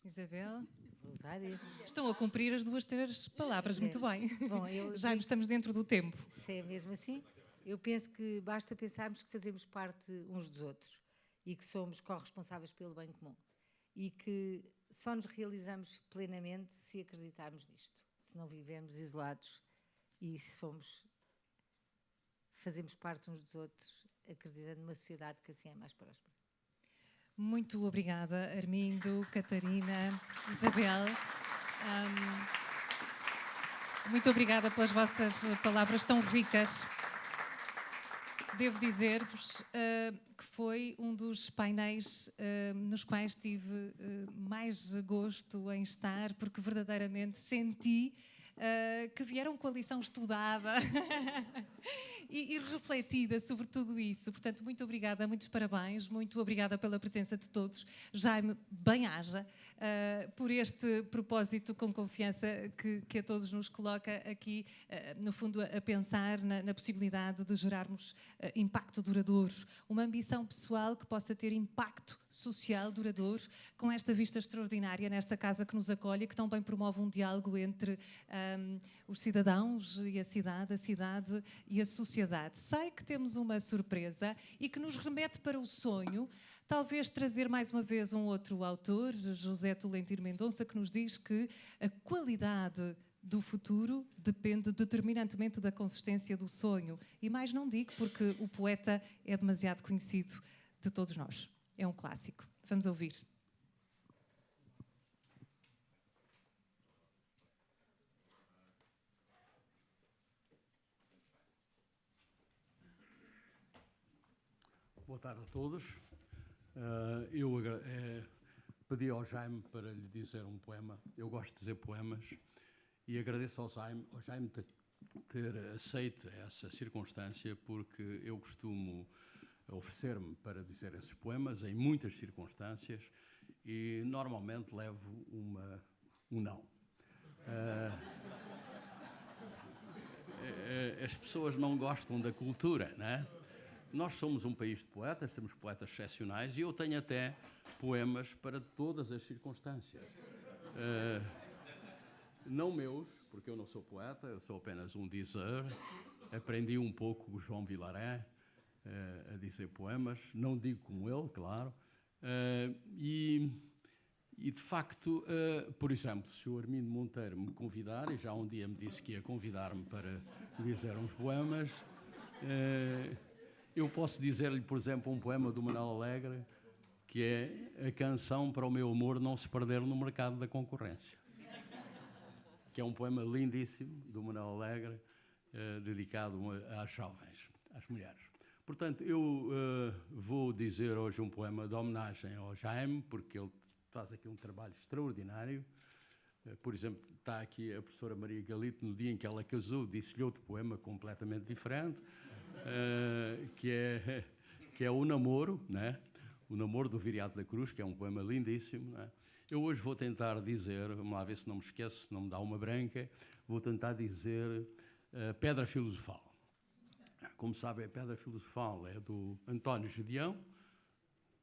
Isabel? Vou usar este. Estão a cumprir as 2, 3 palavras, muito bem. Bom, eu Já estamos dentro do tempo. Se é mesmo assim, eu penso que basta pensarmos que fazemos parte uns dos outros e que somos corresponsáveis pelo bem comum e que só nos realizamos plenamente se acreditarmos nisto, se não vivemos isolados e se fazemos parte uns dos outros acreditando numa sociedade que assim é mais próspera. Muito obrigada, Armindo, Catarina, Isabel. Muito obrigada pelas vossas palavras tão ricas. Devo dizer-vos que foi um dos painéis nos quais tive mais gosto em estar, porque verdadeiramente senti que vieram com a lição estudada e refletida sobre tudo isso. Portanto, muito obrigada, muitos parabéns, muito obrigada pela presença de todos. Jaime, bem-aja por este propósito com confiança que a todos nos coloca aqui, no fundo, a pensar na possibilidade de gerarmos impacto duradouro, uma ambição pessoal que possa ter impacto social duradouro, com esta vista extraordinária nesta casa que nos acolhe, que também promove um diálogo entre os cidadãos e a cidade e a sociedade. Sei que temos uma surpresa e que nos remete para o sonho, talvez trazer mais uma vez um outro autor, José Tolentino Mendonça, que nos diz que a qualidade do futuro depende determinantemente da consistência do sonho. E mais não digo, porque o poeta é demasiado conhecido de todos nós. É um clássico. Vamos ouvir. Boa tarde a todos. Eu pedi ao Jaime para lhe dizer um poema. Eu gosto de dizer poemas e agradeço ao Jaime ter aceito essa circunstância, porque eu costumo oferecer-me para dizer esses poemas em muitas circunstâncias e normalmente levo um não. As pessoas não gostam da cultura, não é? Nós somos um país de poetas, temos poetas excepcionais e eu tenho até poemas para todas as circunstâncias. Não meus, porque eu não sou poeta, eu sou apenas um dizer. Aprendi um pouco com o João Vilaré a dizer poemas, não digo como ele, claro. E de facto, por exemplo, se o Armindo Monteiro me convidar, e já um dia me disse que ia convidar-me para dizer uns poemas, Eu posso dizer-lhe, por exemplo, um poema do Manuel Alegre, que é a canção para o meu amor não se perder no mercado da concorrência. Que é um poema lindíssimo do Manuel Alegre, dedicado às jovens, às mulheres. Portanto, eu vou dizer hoje um poema de homenagem ao Jaime, porque ele faz aqui um trabalho extraordinário. Por exemplo, está aqui a professora Maria Galito, no dia em que ela casou, disse-lhe outro poema completamente diferente, que é O Namoro, né? O Namoro do Viriato da Cruz, que é um poema lindíssimo. Né? Eu hoje vou tentar dizer, vamos lá ver se não me esqueço, se não me dá uma branca, vou tentar dizer Pedra Filosofal. Como sabem, a Pedra Filosofal é do António Gedeão,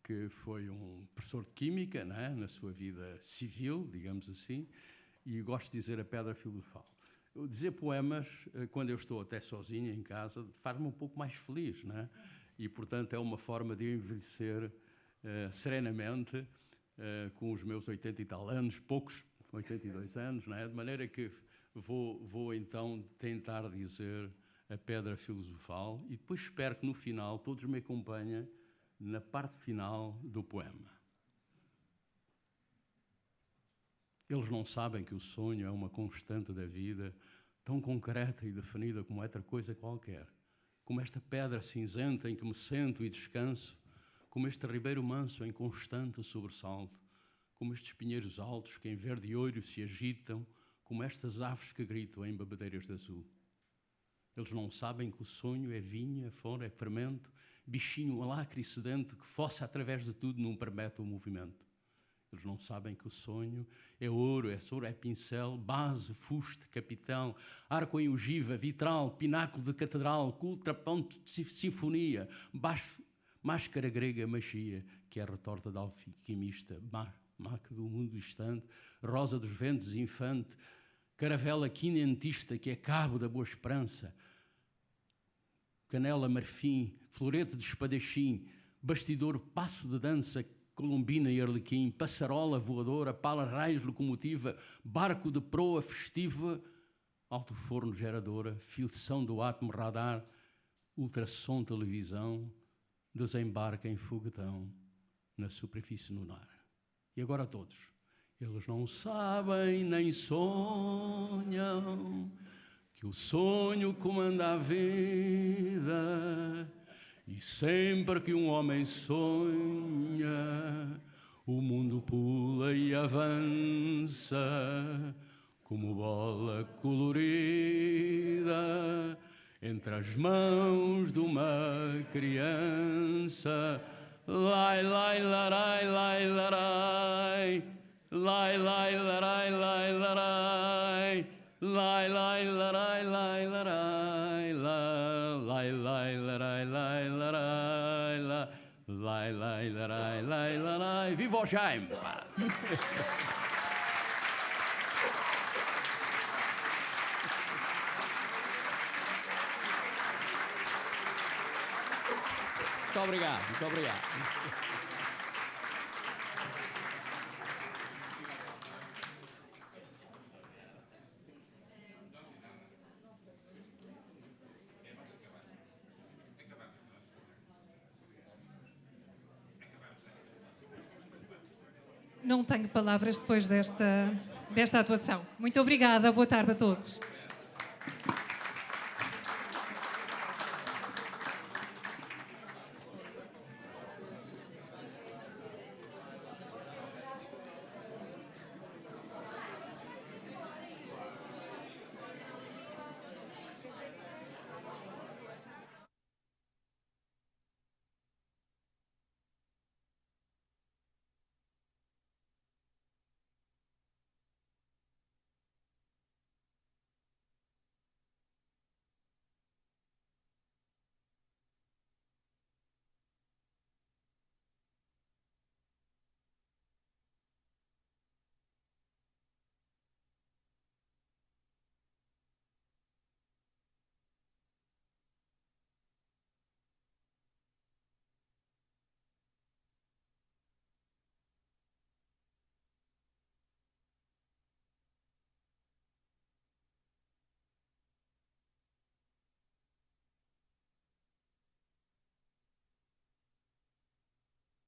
que foi um professor de Química, né, na sua vida civil, digamos assim, e gosto de dizer a Pedra Filosofal. Eu dizer poemas, quando eu estou até sozinho em casa, faz-me um pouco mais feliz, né? E, portanto, é uma forma de envelhecer serenamente, com os meus 80 e tal anos, poucos, 82 anos, né? De maneira que vou então tentar dizer a Pedra Filosofal e depois espero que no final todos me acompanhem na parte final do poema. Eles não sabem que o sonho é uma constante da vida, tão concreta e definida como outra coisa qualquer, como esta pedra cinzenta em que me sento e descanso, como este ribeiro manso em constante sobressalto, como estes pinheiros altos que em verde e ouro se agitam, como estas aves que gritam em babadeiras de azul. Eles não sabem que o sonho é vinha, fora é fermento, bichinho alacre e sedento que fossa através de tudo num perpétuo movimento. Eles não sabem que o sonho é ouro, é pincel, base, fuste, capitão, arco em ogiva, vitral, pináculo de catedral, contraponto de sinfonia, baixo, máscara grega machia, que é a retorta de alquimista, maca do mundo distante, rosa dos ventos infante, caravela quinentista, que é cabo da boa esperança, canela marfim, florete de espadachim, bastidor passo de dança, colombina e arlequim, passarola voadora, pala raios locomotiva, barco de proa festiva, alto forno geradora, filção do átomo radar, ultrassom televisão, desembarca em foguetão na superfície lunar. E agora todos. Eles não sabem nem sonham que o sonho comanda a vida e sempre que um homem sonha o mundo pula e avança como bola colorida entre as mãos de uma criança. Lai, lai, larai, lai, larai. Lai, lai, larai, lai, larai. Lai, lai, larai, lai, larai. Lai, lai, larai, lai, larai. Lai, lai, larai, lai, larai. Viva o Jaime! Muito obrigado, muito obrigado. Não tenho palavras depois desta atuação. Muito obrigada, boa tarde a todos.